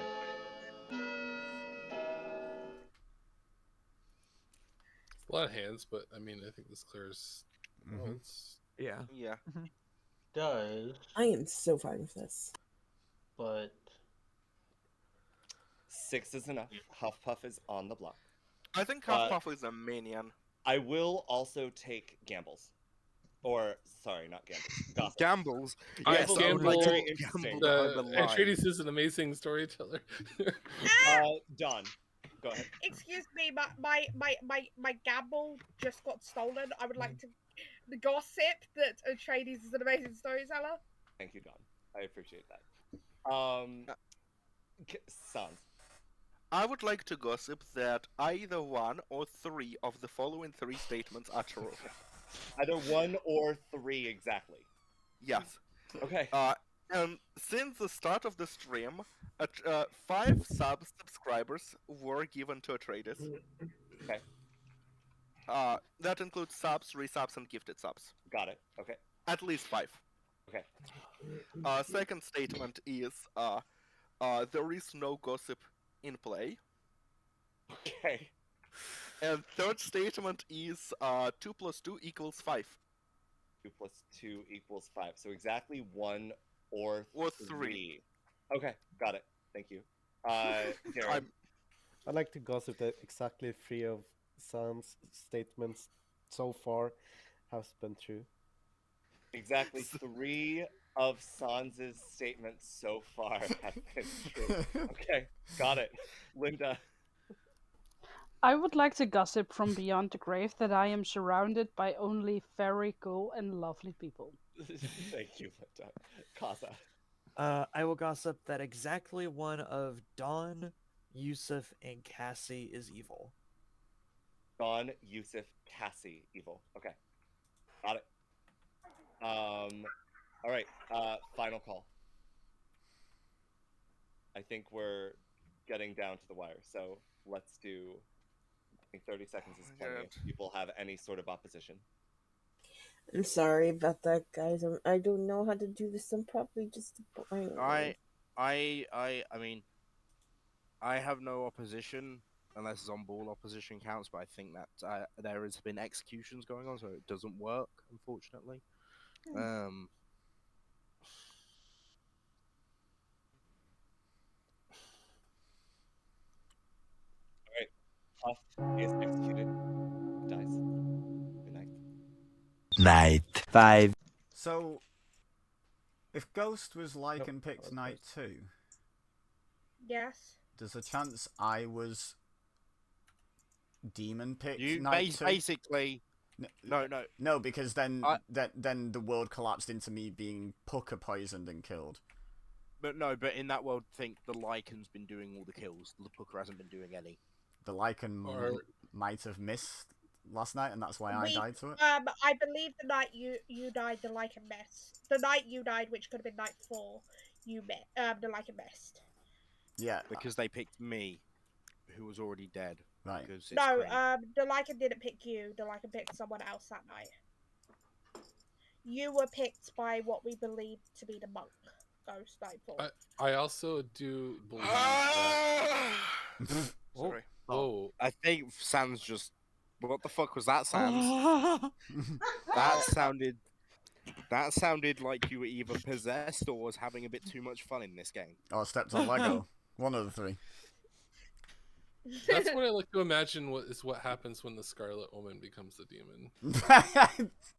K: A lot of hands, but I mean, I think this clears.
O: Yeah.
B: Yeah.
D: Does.
M: I am so fine with this.
D: But
A: 6 is enough. Huffpuff is on the block.
B: I think Huffpuff is a minion.
A: I will also take gambles. Or, sorry, not gambles. Gossip.
J: Gambles?
K: Yes, Gamble.
A: Very interesting.
K: Atreides is an amazing storyteller.
A: Dawn, go ahead.
L: Excuse me, my gamble just got stolen. I would like to gossip that Atreides is an amazing storyteller.
A: Thank you, Dawn. I appreciate that. Sans.
B: I would like to gossip that either one or three of the following 3 statements are true.
A: Either 1 or 3 exactly.
B: Yes.
A: Okay.
B: And since the start of the stream, 5 subscribers were given to Atreides.
A: Okay.
B: That includes subs, resubs, and gifted subs.
A: Got it. Okay.
B: At least 5.
A: Okay.
B: Second statement is there is no gossip in play.
A: Okay.
B: And third statement is 2 + 2 = 5.
A: 2 + 2 = 5. So exactly 1 or 3. Okay, got it. Thank you. Darren.
C: I'd like to gossip that exactly 3 of Sam's statements so far have been true.
A: Exactly 3 of Sans's statements so far have been true. Okay, got it. Linda.
F: I would like to gossip from beyond the grave that I am surrounded by only very cool and lovely people.
A: Thank you, Linda. Kaza.
O: I will gossip that exactly one of Dawn, Yusuf, and Cassie is evil.
A: Dawn, Yusuf, Cassie, evil. Okay. Got it. Alright, final call. I think we're getting down to the wire, so let's do... I think 30 seconds is plenty if people have any sort of opposition.
M: I'm sorry about that, guys. I don't know how to do this. I'm probably just
J: I mean, I have no opposition unless on-ball opposition counts, but I think that there has been executions going on, so it doesn't work, unfortunately.
A: Alright. Puff is executed. Dies. Good night.
I: Night 5.
G: So, if Ghost was Lycan picked night 2,
L: Yes.
G: there's a chance I was Demon picked
J: You
G: night 2?
J: basically... No,
G: because then the world collapsed into me being Pucker poisoned and killed.
J: But in that world, think the Lycan's been doing all the kills. The Pucker hasn't been doing any.
G: The Lycan might have missed last night, and that's why I died to it.
L: I believe the night you died, the Lycan missed. The night you died, which could have been night 4, the Lycan missed.
G: Yeah.
J: Because they picked me, who was already dead.
G: Right.
L: No, the Lycan didn't pick you. The Lycan picked someone else that night. You were picked by what we believe to be the monk. Ghost night 4.
K: I also do believe that...
J: Sorry.
K: Oh.
J: I think Sans just... What the fuck was that, Sans? That sounded like you were either possessed or was having a bit too much fun in this game.
G: Oh, I stepped on Lego. One of the three.
K: That's what I like to imagine what happens when the Scarlet Woman becomes the demon.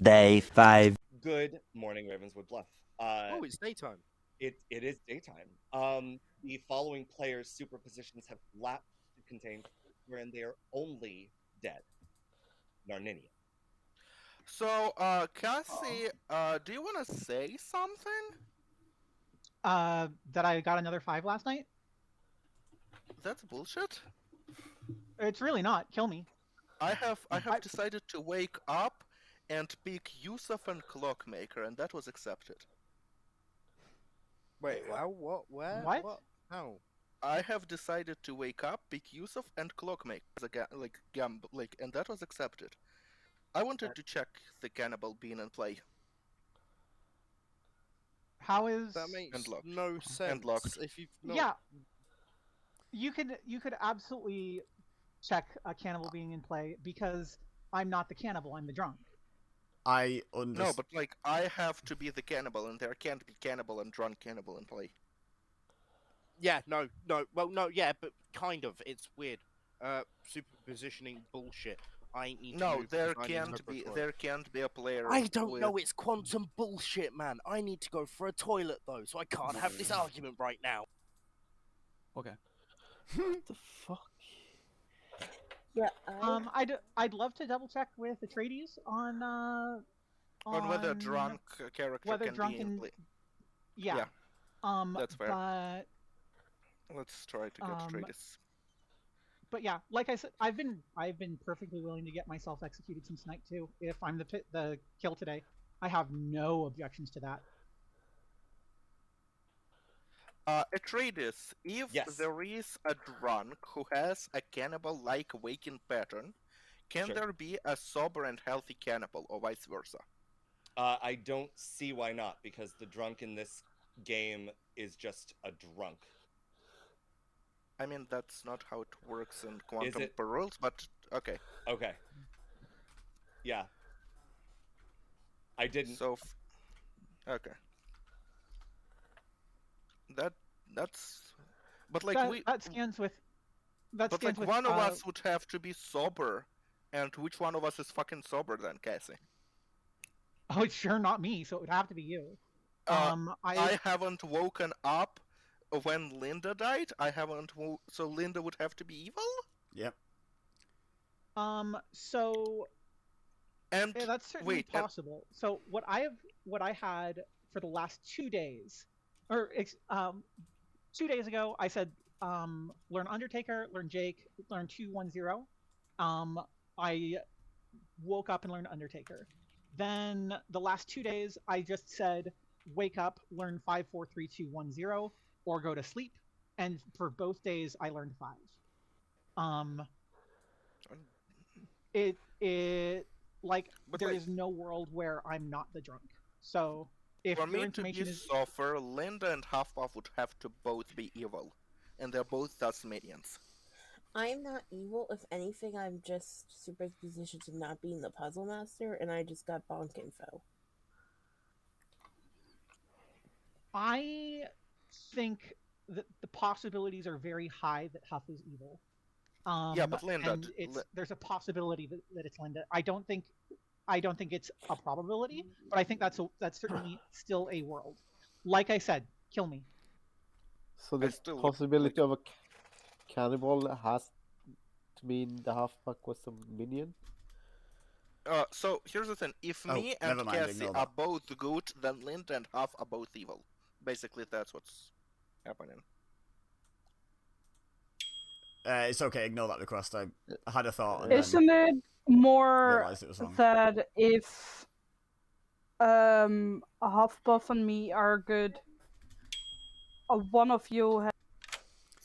I: Day 5.
A: Good morning, Ravenswood Bluff.
J: It's daytime.
A: It is daytime. The following players' superpositions have lapsed to contain wherein they are only dead. Narninia.
B: So, Cassie, do you want to say something?
E: That I got another 5 last night?
B: That's bullshit.
E: It's really not. Kill me.
B: I have decided to wake up and pick Yusuf and Clockmaker, and that was accepted.
J: Wait, how? What? Where?
E: What?
J: How?
B: I have decided to wake up, pick Yusuf and Clockmaker and that was accepted. I wanted to check the cannibal being in play.
E: How is
J: That makes
B: locked.
J: no sense.
B: And locked.
J: If you've not...
E: Yeah. You could absolutely check a cannibal being in play because I'm not the cannibal, I'm the drunk.
G: I understand.
B: No, but like I have to be the cannibal, and there can't be cannibal and drunk cannibal in play.
J: Yeah, no. Well, no, yeah, but kind of. It's weird. Superpositioning bullshit. I need to
B: No,
J: move
B: there
J: because I need
B: can't be.
J: to
B: There can't be a player.
J: I don't
B: with...
J: know. It's quantum bullshit, man. I need to go for a toilet though, so I can't have this argument right now.
P: Okay.
C: What the fuck?
M: Yeah.
E: I'd love to double check with Atreides on
B: whether a drunk character can be in play.
E: Yeah.
B: That's fair.
E: But
B: let's try to get Atreides.
E: But yeah, like I said, I've been perfectly willing to get myself executed since night 2. If I'm the kill today, I have no objections to that.
B: Atreides, if there is a drunk who has a cannibal-like waking pattern, can there be a sober and healthy cannibal, or vice versa?
A: I don't see why not, because the drunk in this game is just a drunk.
B: I mean, that's not how it works in Quantum rules, but okay.
A: Okay. Yeah. I didn't.
B: So, okay. That's, but like
E: that scans with.
B: But like one of us would have to be sober, and which one of us is fucking sober then, Cassie?
E: Oh, it's sure not me, so it would have to be you.
B: I haven't woken up when Linda died. I haven't. So Linda would have to be evil.
G: Yep.
E: So.
B: And
E: yeah, that's certainly possible. So what I had for the last 2 days, or 2 days ago, I said learn Undertaker, learn Jake, learn 210. I woke up and learned Undertaker. Then the last 2 days, I just said wake up, learn 543210, or go to sleep. And for both days, I learned 5. Like,
B: But
E: there
B: wait.
E: is no world where I'm not the drunk. So, if
B: For
E: your
B: me to be
E: information is...
B: suffer, Linda and Hufflepuff would have to both be evil. And they're both thus minions.
M: I'm not evil. If anything, I'm just super positioned to not being the puzzle master, and I just got bonk info.
E: I think that the possibilities are very high that Huff is evil.
B: Yeah, but Linda,
E: and there's a possibility that it's Linda. I don't think it's a probability, but I think that's certainly still a world. Like I said, kill me.
C: So the possibility of a cannibal has to mean the Halfback was a minion?
B: So here's the thing. If
G: Oh,
B: me and
G: never mind,
B: Cassie
G: ignore
B: are
G: that.
B: both good, then Linda and Huff are both evil. Basically, that's what's happening.
G: It's okay, ignore that request. I had a thought and
F: Isn't it more
G: realised it was wrong.
F: that if Huffpuff and me are good, one of you has...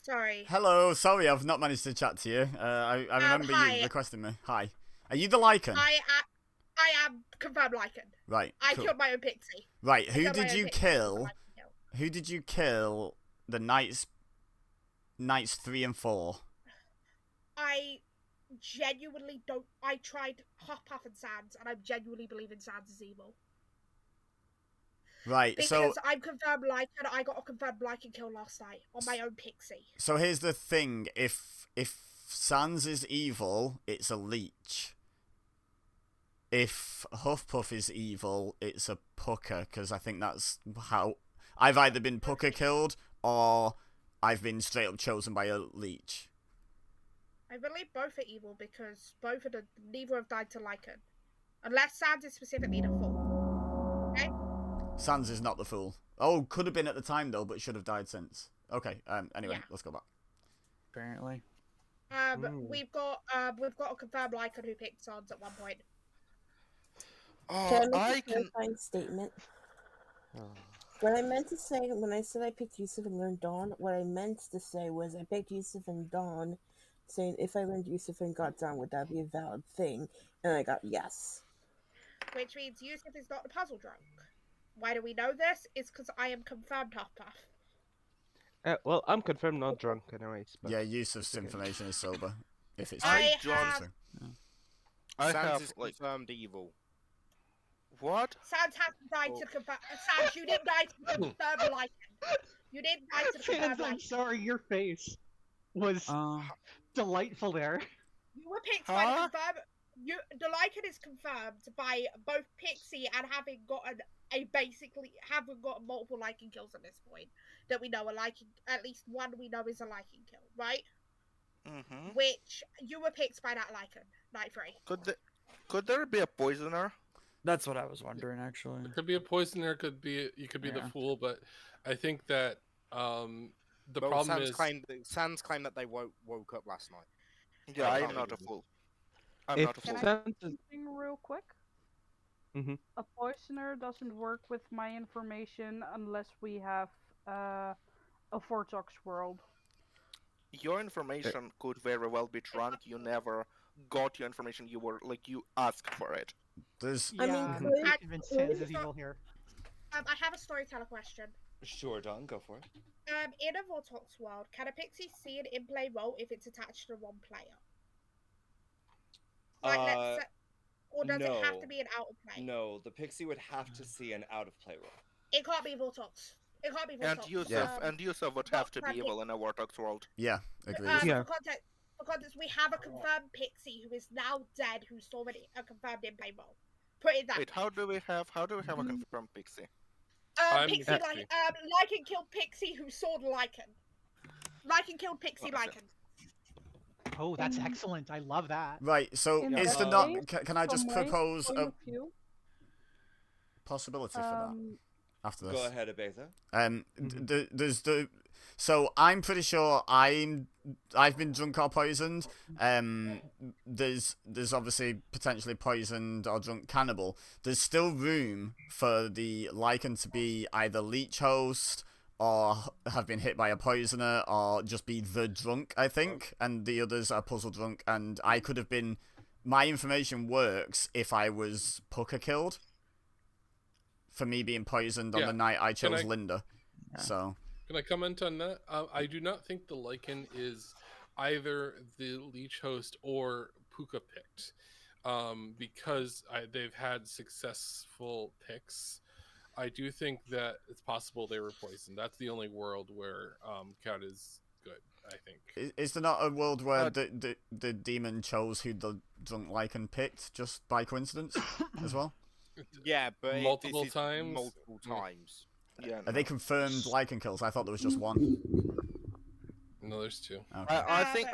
L: Sorry.
G: Hello, sorry I've not managed to chat to you. I remember
L: hi.
G: you requesting me. Hi. Are you the Lycan?
L: I am confirmed Lycan.
G: Right,
L: I
G: cool.
L: killed my own pixie.
G: Right,
L: I
G: who
L: killed my
G: did
L: own
G: you
L: pixie.
G: kill? Who did you kill the Knights 3 and 4?
L: I genuinely don't. I tried Huffpuff and Sans, and I genuinely believe in Sans is evil.
G: Right,
L: Because
G: so
L: I'm confirmed Lycan. I got a confirmed Lycan kill last night on my own pixie.
G: so here's the thing, if Sans is evil, it's a leech. If Huffpuff is evil, it's a Pucker, because I think that's how I've either been Pucker killed or I've been straight up chosen by a leech.
L: I believe both are evil because neither have died to Lycan. Unless Sans is specifically the fool. Okay?
G: Sans is not the fool. Oh, could have been at the time though, but should have died since. Okay, anyway,
L: Yeah.
G: let's go back.
P: Apparently.
L: We've got a confirmed Lycan who picked Sans at one point.
M: Can I make a clarifying statement? What I meant to say when I said I picked Yusuf and learned Dawn, what I meant to say was I picked Yusuf and Dawn, saying if I learned Yusuf and got Dawn, would that be a valid thing? And I got yes.
L: Which means Yusuf is not the puzzle drunk. Why do we know this? It's because I am confirmed Huffpuff.
N: Well, I'm confirmed not drunk anyways. But
G: Yeah, Yusuf's information is sober. If it's
L: I
B: I
J: Sans
B: have
J: is
B: like
J: confirmed evil.
B: what?
L: Sans hasn't died to confirm. Sans, you didn't die to confirm Lycan. You didn't die to confirm
E: Sans, I'm
L: Lycan.
E: sorry, your face was delightful there.
L: You were picked by the confirmed. The Lycan is confirmed by both Pixie and having gotten multiple Lycan kills at this point that we know are Lycan. At least one we know is a Lycan kill, right?
B: Mm-hmm.
L: Which you were picked by that Lycan, Night 3.
B: Could there be a poisoner?
P: That's what I was wondering, actually.
K: It could be a poisoner, you could be the fool, but I think that the problem is
J: Sans claimed that they woke up last night.
B: Yeah, I am not a fool. I'm not a fool.
F: Can I say something real quick?
N: Mm-hmm.
F: A poisoner doesn't work with my information unless we have a Vortox world.
B: Your information could very well be drunk. You never got your information. You asked for it.
G: There's
E: I convinced Sans is evil here.
L: I have a storyteller question.
A: Sure, Don, go for it.
L: In a Vortox world, can a pixie see an in-play role if it's attached to one player? Let's say, or does it have to be an out-of-play?
A: No, the pixie would have to see an out-of-play role.
L: It can't be Vortox. It can't be Vortox.
B: And Yusuf would have to be evil in a Vortex world.
G: Yeah, agreed.
L: For context, we have a confirmed pixie who is now dead, who's already a confirmed in-play role. Put it that.
B: Wait, how do we have a confirmed pixie?
L: Pixie Lycan killed Pixie who saw the Lycan. Lycan killed Pixie Lycan.
E: Oh, that's excellent. I love that.
G: Right, so is the not... Can I just propose a possibility for that after this?
A: Go ahead, EBEZA.
G: There's the... So I'm pretty sure I've been drunk or poisoned. There's obviously potentially poisoned or drunk cannibal. There's still room for the Lycan to be either leech host or have been hit by a poisoner or just be the drunk, I think. And the others are puzzle drunk. And I could have been my information works if I was Puka killed. For me being poisoned on the night I chose Linda. So.
K: Can I comment on that? I do not think the Lycan is either the leech host or Puka picked, because they've had successful picks. I do think that it's possible they were poisoned. That's the only world where Cat is good, I think.
G: Is there not a world where the demon chose who the drunk Lycan picked just by coincidence as well?
J: Yeah, but
K: multiple times.
J: Multiple times.
B: Yeah.
G: Are they confirmed Lycan kills? I thought there was just one.
K: No, there's two.
G: Okay.
B: I think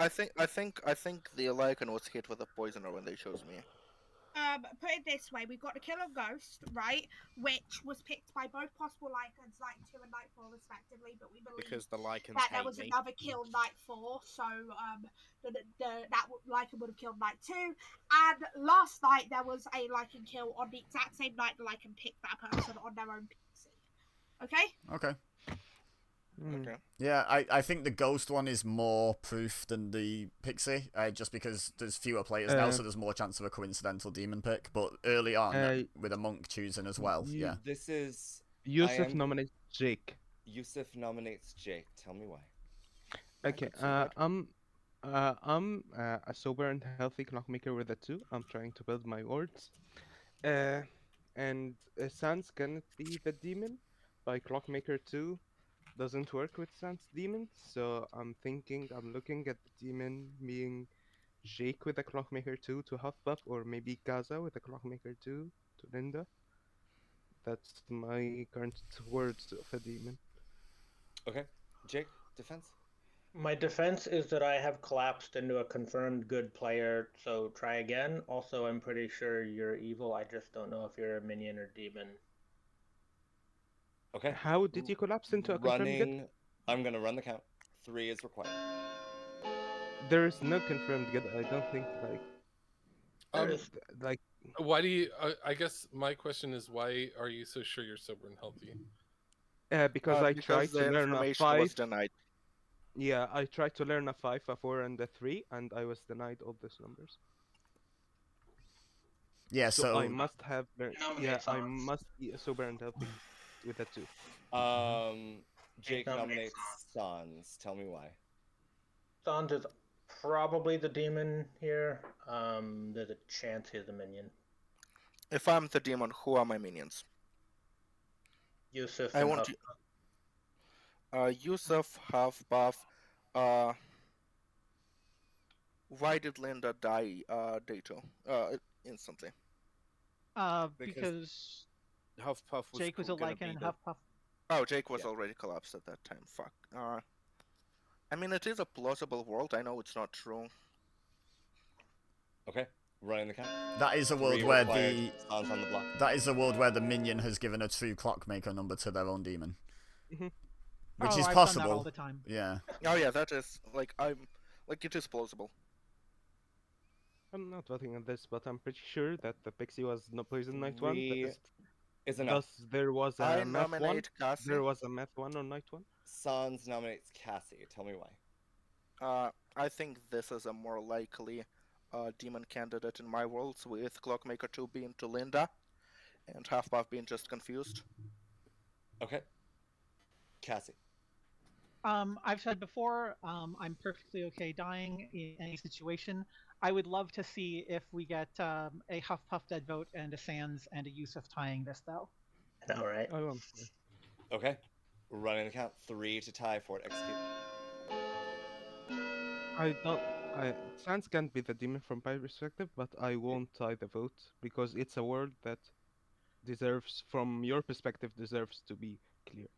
B: the Lycan was hit with a poisoner when they chose me.
L: Put it this way, we've got the kill of Ghost, right, which was picked by both possible Lycans, Night 2 and Night 4 respectively, but we believe
J: because the Lycans
L: that there was another kill Night 4, so that Lycan would have killed Night 2, and last night there was a Lycan kill on the exact same night the Lycan picked that person on their own PC. Okay?
G: Okay.
B: Okay.
G: Yeah, I think the Ghost one is more proof than the Pixie, just because there's fewer players now, so there's more chance of a coincidental demon pick. But early on, with a monk choosing as well, yeah.
A: This is...
N: Yusuf nominates Jake.
A: Yusuf nominates Jake. Tell me why.
N: Okay, I'm a sober and healthy clockmaker with a 2. I'm trying to build my wards. And Sans cannot be the demon by Clockmaker 2. Doesn't work with Sans demon, so I'm looking at the demon being Jake with a Clockmaker 2 to Huffbuff, or maybe Gaza with a Clockmaker 2 to Linda. That's my current words of a demon.
A: Okay, Jake, defense?
D: My defense is that I have collapsed into a confirmed good player, so try again. Also, I'm pretty sure you're evil, I just don't know if you're a minion or demon.
A: Okay.
N: How did you collapse into a confirmed good?
A: I'm gonna run the count. 3 is required.
N: There is no confirmed good. I don't think like.
K: Why do you? I guess my question is, why are you so sure you're sober and healthy?
N: Because I tried to learn a 5.
B: Was denied.
N: Yeah, I tried to learn a 5, a 4, and a 3, and I was denied all those numbers.
G: Yeah, so
N: I must have learned. Yeah, I must be sober and healthy with a 2.
A: Jake nominates Sans. Tell me why.
D: Sans is probably the demon here. There's a chance he's a minion.
B: If I'm the demon, who are my minions?
D: Yusuf.
B: I want Yusuf, Huffbuff. Why did Linda die? Dato. Instantly.
E: Because
J: Huffpuff was
E: Jake was a Lycan and Huffpuff.
B: Oh, Jake was already collapsed at that time. Fuck. I mean, it is a plausible world. I know it's not true.
A: Okay, running the count.
G: That is a world
A: 3
G: where
A: required. Sans on the block.
G: that is a world where the minion has given a true clockmaker number to their own demon. Which is
E: I've
G: possible.
E: done that all the time.
G: Yeah.
B: Oh yeah, that is it is plausible.
N: I'm not voting on this, but I'm pretty sure that the Pixie was no poison night 1.
A: Is enough.
N: Thus, there was
B: I
N: a math 1.
B: nominate Cassie.
N: There was a math 1 on night 1.
A: Sans nominates Cassie. Tell me why.
B: I think this is a more likely demon candidate in my worlds, with Clockmaker 2 being to Linda, and Huffbuff being just confused.
A: Okay. Cassie.
E: I've said before, I'm perfectly okay dying in any situation. I would love to see if we get a Huffpuff dead vote and a Sans and a Yusuf tying this, though.
D: All right.
A: Okay. Running the count. 3 to tie for it. Execute.
N: Sans can't be the demon from my perspective, but I won't tie the vote because it's a world that deserves, from your perspective, deserves to be cleared.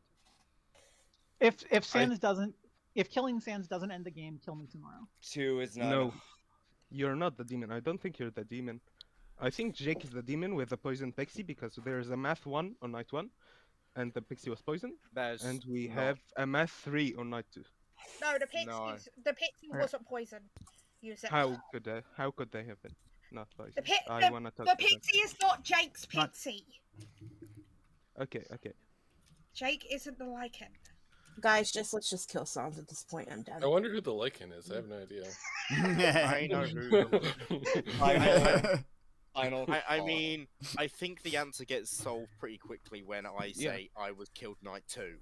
E: If Sans doesn't, if killing Sans doesn't end the game, kill me tomorrow.
A: 2 is not.
N: No, you're not the demon. I don't think you're the demon. I think Jake is the demon with the poison Pixie because there is a math 1 on night 1, and the Pixie was poisoned. And we have a math 3 on night 2.
L: No, the Pixie wasn't poisoned.
N: How could they have been? Not poisoned.
L: The Pixie is not Jake's Pixie.
N: Okay.
L: Jake isn't the Lycan.
M: Guys, let's just kill Sans at this point. I'm done.
K: I wonder who the Lycan is. I have no idea.
J: I know who.
A: Final
J: I
A: call.
J: mean, I think the answer gets solved pretty quickly when I say I was killed night 2.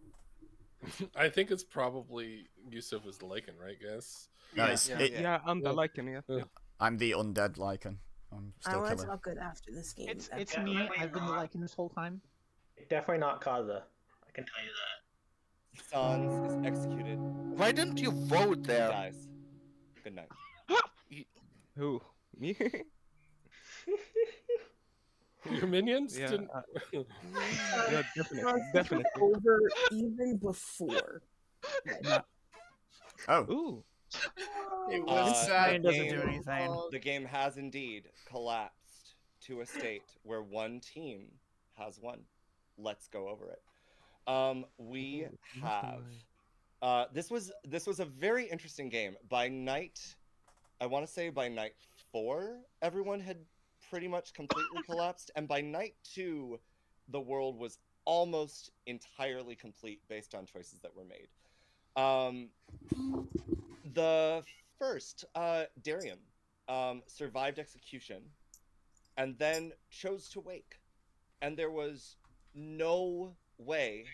K: I think it's probably Yusuf is the Lycan, right, guys?
G: No,
N: Yeah, I'm the Lycan, yeah.
G: I'm the undead Lycan. I'm
M: I
G: still
M: want to
G: killing.
M: talk good after this game.
E: It's me. I've been the Lycan this whole time.
D: Definitely not Kaza. I can tell you that.
A: Sans is executed.
B: Why didn't you vote there?
A: Dies. Good night.
N: Who? Me?
K: Your minions?
N: Yeah,
K: Didn't...
N: yeah, definitely.
M: Over even before.
G: Oh.
N: Ooh.
P: It was
A: the
P: doesn't
A: game-
P: do anything.
A: The game has indeed collapsed to a state where one team has won. Let's go over it. We have this was a very interesting game. By night, I want to say by night 4, everyone had pretty much completely collapsed, and by night 2, the world was almost entirely complete based on choices that were made. The first, Darium, survived execution, and then chose to wake, and there was no way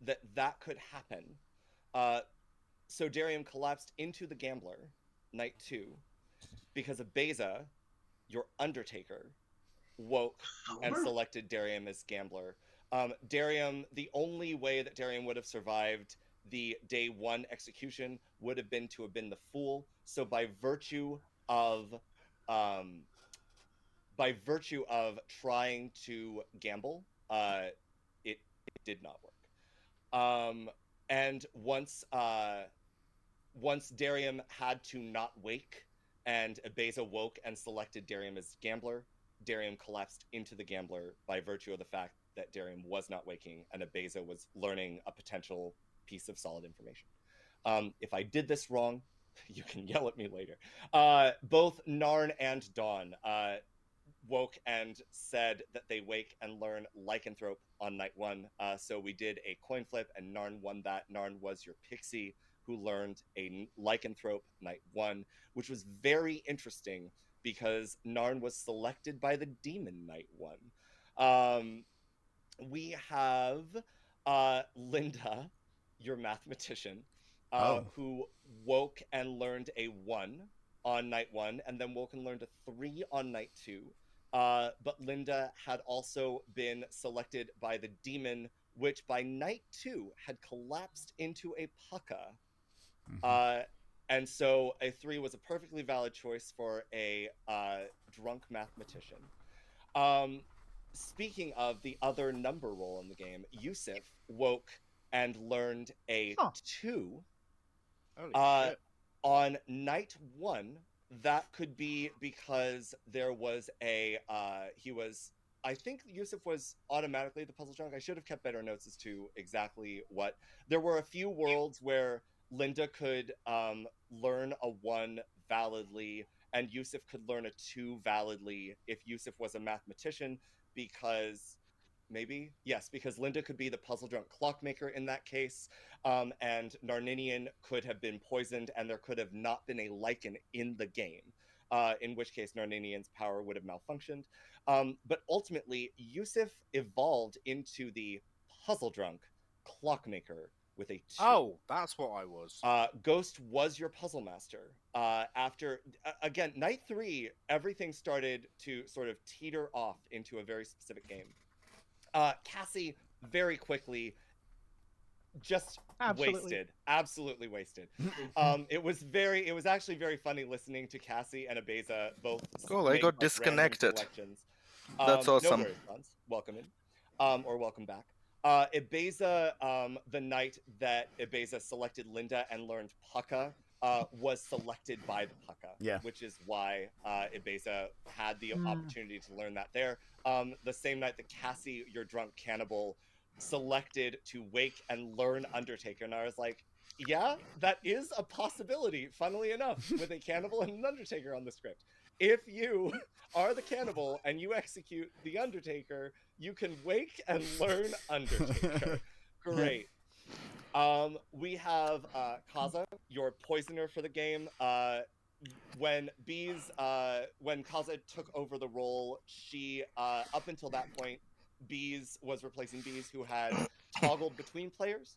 A: that that could happen. So Darium collapsed into the Gambler, night 2, because EBEZA, your Undertaker, woke and selected Darium as Gambler. Darium, the only way that Darium would have survived the day 1 execution would have been to have been the Fool. So by virtue of trying to gamble, it did not work. And once Darium had to not wake, and EBEZA woke and selected Darium as Gambler, Darium collapsed into the Gambler by virtue of the fact that Darium was not waking and EBEZA was learning a potential piece of solid information. If I did this wrong, you can yell at me later. Both Narn and Dawn woke and said that they wake and learn Lycanthrope on night 1. So we did a coin flip and Narn won that. Narn was your pixie who learned a Lycanthrope night 1, which was very interesting because Narn was selected by the demon night 1. We have Linda, your mathematician, who woke and learned a 1 on night 1, and then woke and learned a 3 on night 2. But Linda had also been selected by the demon, which by night 2 had collapsed into a pucka. And so a 3 was a perfectly valid choice for a drunk mathematician. Speaking of the other number roll in the game, Yusuf woke and learned a 2. On night 1. That could be because there was a I think Yusuf was automatically the puzzle drunk. I should have kept better notes as to exactly what. There were a few worlds where Linda could learn a 1 validly, and Yusuf could learn a 2 validly if Yusuf was a mathematician, because because Linda could be the puzzle drunk clockmaker in that case, and Narninian could have been poisoned, and there could have not been a Lycan in the game, in which case Narninian's power would have malfunctioned. But ultimately, Yusuf evolved into the puzzle drunk clockmaker with a 2.
J: Oh, that's what I was.
A: Ghost was your puzzle master. After, again, night 3, everything started to sort of teeter off into a very specific game. Cassie very quickly just absolutely wasted. It was actually very funny listening to Cassie and EBEZA both.
B: Cool, I got disconnected. That's awesome.
A: No worries, Franz. Welcome in, or welcome back. EBEZA, the night that EBEZA selected Linda and learned Pucka, was selected by the Pucka, which is why EBEZA had the opportunity to learn that there. The same night that Cassie, your drunk cannibal, selected to wake and learn Undertaker, and I was like, yeah, that is a possibility, funnily enough, with a cannibal and an Undertaker on the script. If you are the cannibal and you execute the Undertaker, you can wake and learn Undertaker. Great. We have Kaza, your poisoner for the game. When Kaza took over the role, she up until that point, Bees was replacing Bees, who had toggled between players,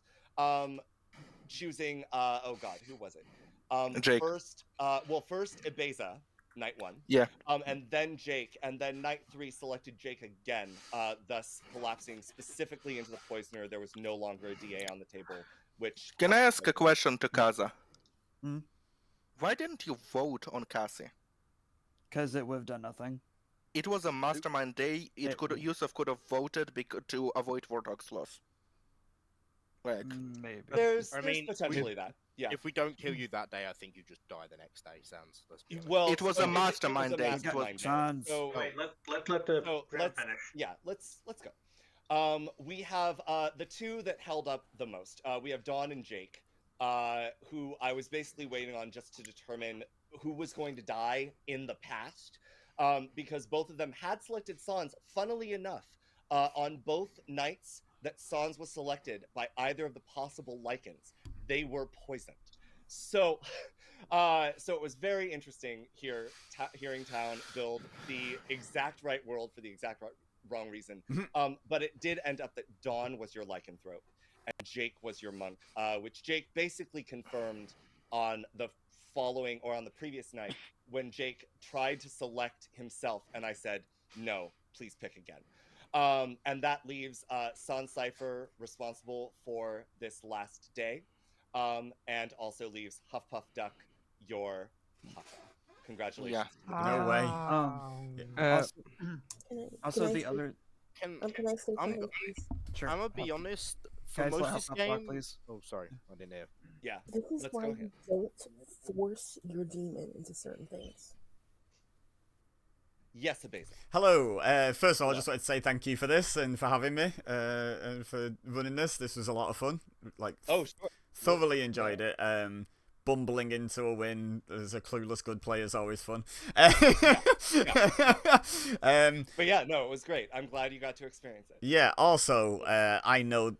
A: choosing oh god, who was it?
B: Jake.
A: First EBEZA, night 1.
B: Yeah.
A: And then Jake, and then night 3 selected Jake again, thus collapsing specifically into the poisoner. There was no longer a DA on the table, which...
B: Can I ask a question to Kaza?
Q: Hmm?
B: Why didn't you vote on Cassie?
Q: Because it would have done nothing.
B: It was a mastermind day. Yusuf could have voted to avoid Warthog's loss. Like,
Q: maybe.
A: There's potentially that. Yeah.
J: If we don't kill you that day, I think you just die the next day. Sounds.
A: Well,
B: it was a mastermind day.
A: So
D: wait, let the finish.
A: Yeah, let's go. We have the two that held up the most. We have Dawn and Jake, who I was basically waiting on just to determine who was going to die in the past, because both of them had selected Sans, funnily enough, on both nights that Sans was selected by either of the possible lichens. They were poisoned. So it was very interesting hearing Town build the exact right world for the exact wrong reason. But it did end up that Dawn was your lycanthrope and Jake was your monk, which Jake basically confirmed on the following, or on the previous night, when Jake tried to select himself and I said, no, please pick again. And that leaves Sans Cypher responsible for this last day, and also leaves Huffpuff Duck your Huffa. Congratulations.
G: Yeah. No way.
Q: Also, the other.
J: Can
M: I say something, please?
Q: Sure.
J: I'm gonna be honest. For
Q: Guys,
J: most
Q: let
J: of this
Q: Huffpuff talk,
J: game,
Q: please.
J: oh sorry, I didn't hear.
A: Yeah.
M: This is
A: let's
M: why
A: go
M: you
A: ahead.
M: don't force your demon into certain things.
A: Yes, EBEZA.
G: Hello. First of all, I just wanted to say thank you for this and for having me and for running this. This was a lot of fun.
A: Oh, sure.
G: Thoroughly enjoyed it. Bumbling into a win as a clueless good player is always fun.
A: But yeah, no, it was great. I'm glad you got to experience it.
G: Yeah. Also, I know.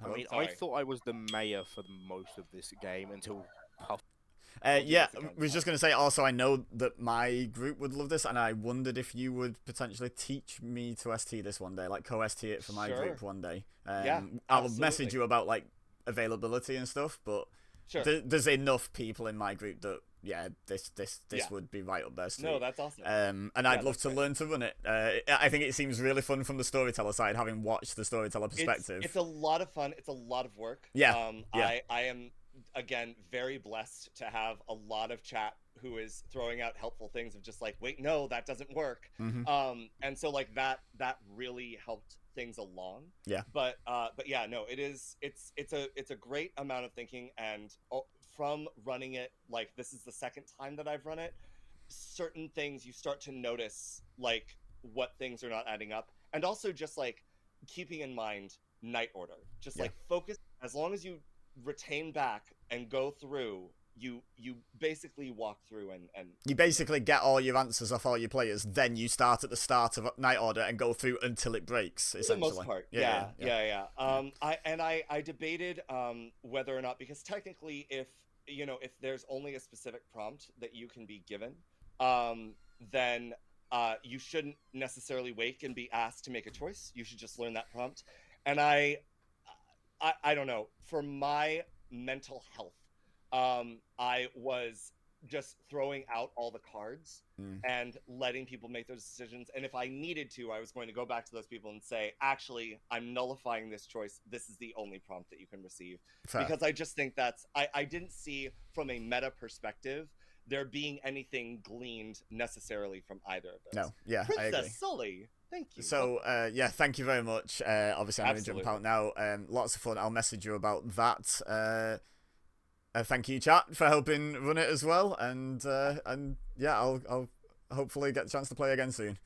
J: I mean, I thought I was the mayor for most of this game until Puff.
G: Yeah, I was just going to say also, I know that my group would love this, and I wondered if you would potentially teach me to ST this one day, like co-ST it for my group one day.
A: Yeah,
G: I'll message you about like availability and stuff, but there's enough people in my group that this would be right up there.
A: No, that's awesome.
G: And I'd love to learn to run it. I think it seems really fun from the storyteller side, having watched the storyteller perspective.
A: It's a lot of fun. It's a lot of work.
G: Yeah.
A: I am, again, very blessed to have a lot of chat who is throwing out helpful things of just like, wait, no, that doesn't work. And so like that really helped things along.
G: Yeah.
A: But yeah, no, it's a great amount of thinking, and from running it, like this is the second time that I've run it, certain things you start to notice, like what things are not adding up, and also just like keeping in mind night order, just like focus. As long as you retain back and go through, you basically walk through and you
G: basically get all your answers off all your players, then you start at the start of night order and go through until it breaks, essentially.
A: For the most part. Yeah. I debated whether or not, because technically if there's only a specific prompt that you can be given, then you shouldn't necessarily wake and be asked to make a choice. You should just learn that prompt. And I don't know, for my mental health, I was just throwing out all the cards and letting people make those decisions. And if I needed to, I was going to go back to those people and say, actually, I'm nullifying this choice. This is the only prompt that you can receive.
G: Fair.
A: Because I just think I didn't see from a meta perspective there being anything gleaned necessarily from either of those.
G: No, yeah,
A: Princess
G: I agree.
A: Sully, thank you.
G: So, thank you very much. Obviously, I'm going to jump out now. Lots of fun. I'll message you about that. Thank you, chat, for helping run it as well. And yeah, I'll hopefully get the chance to play again soon.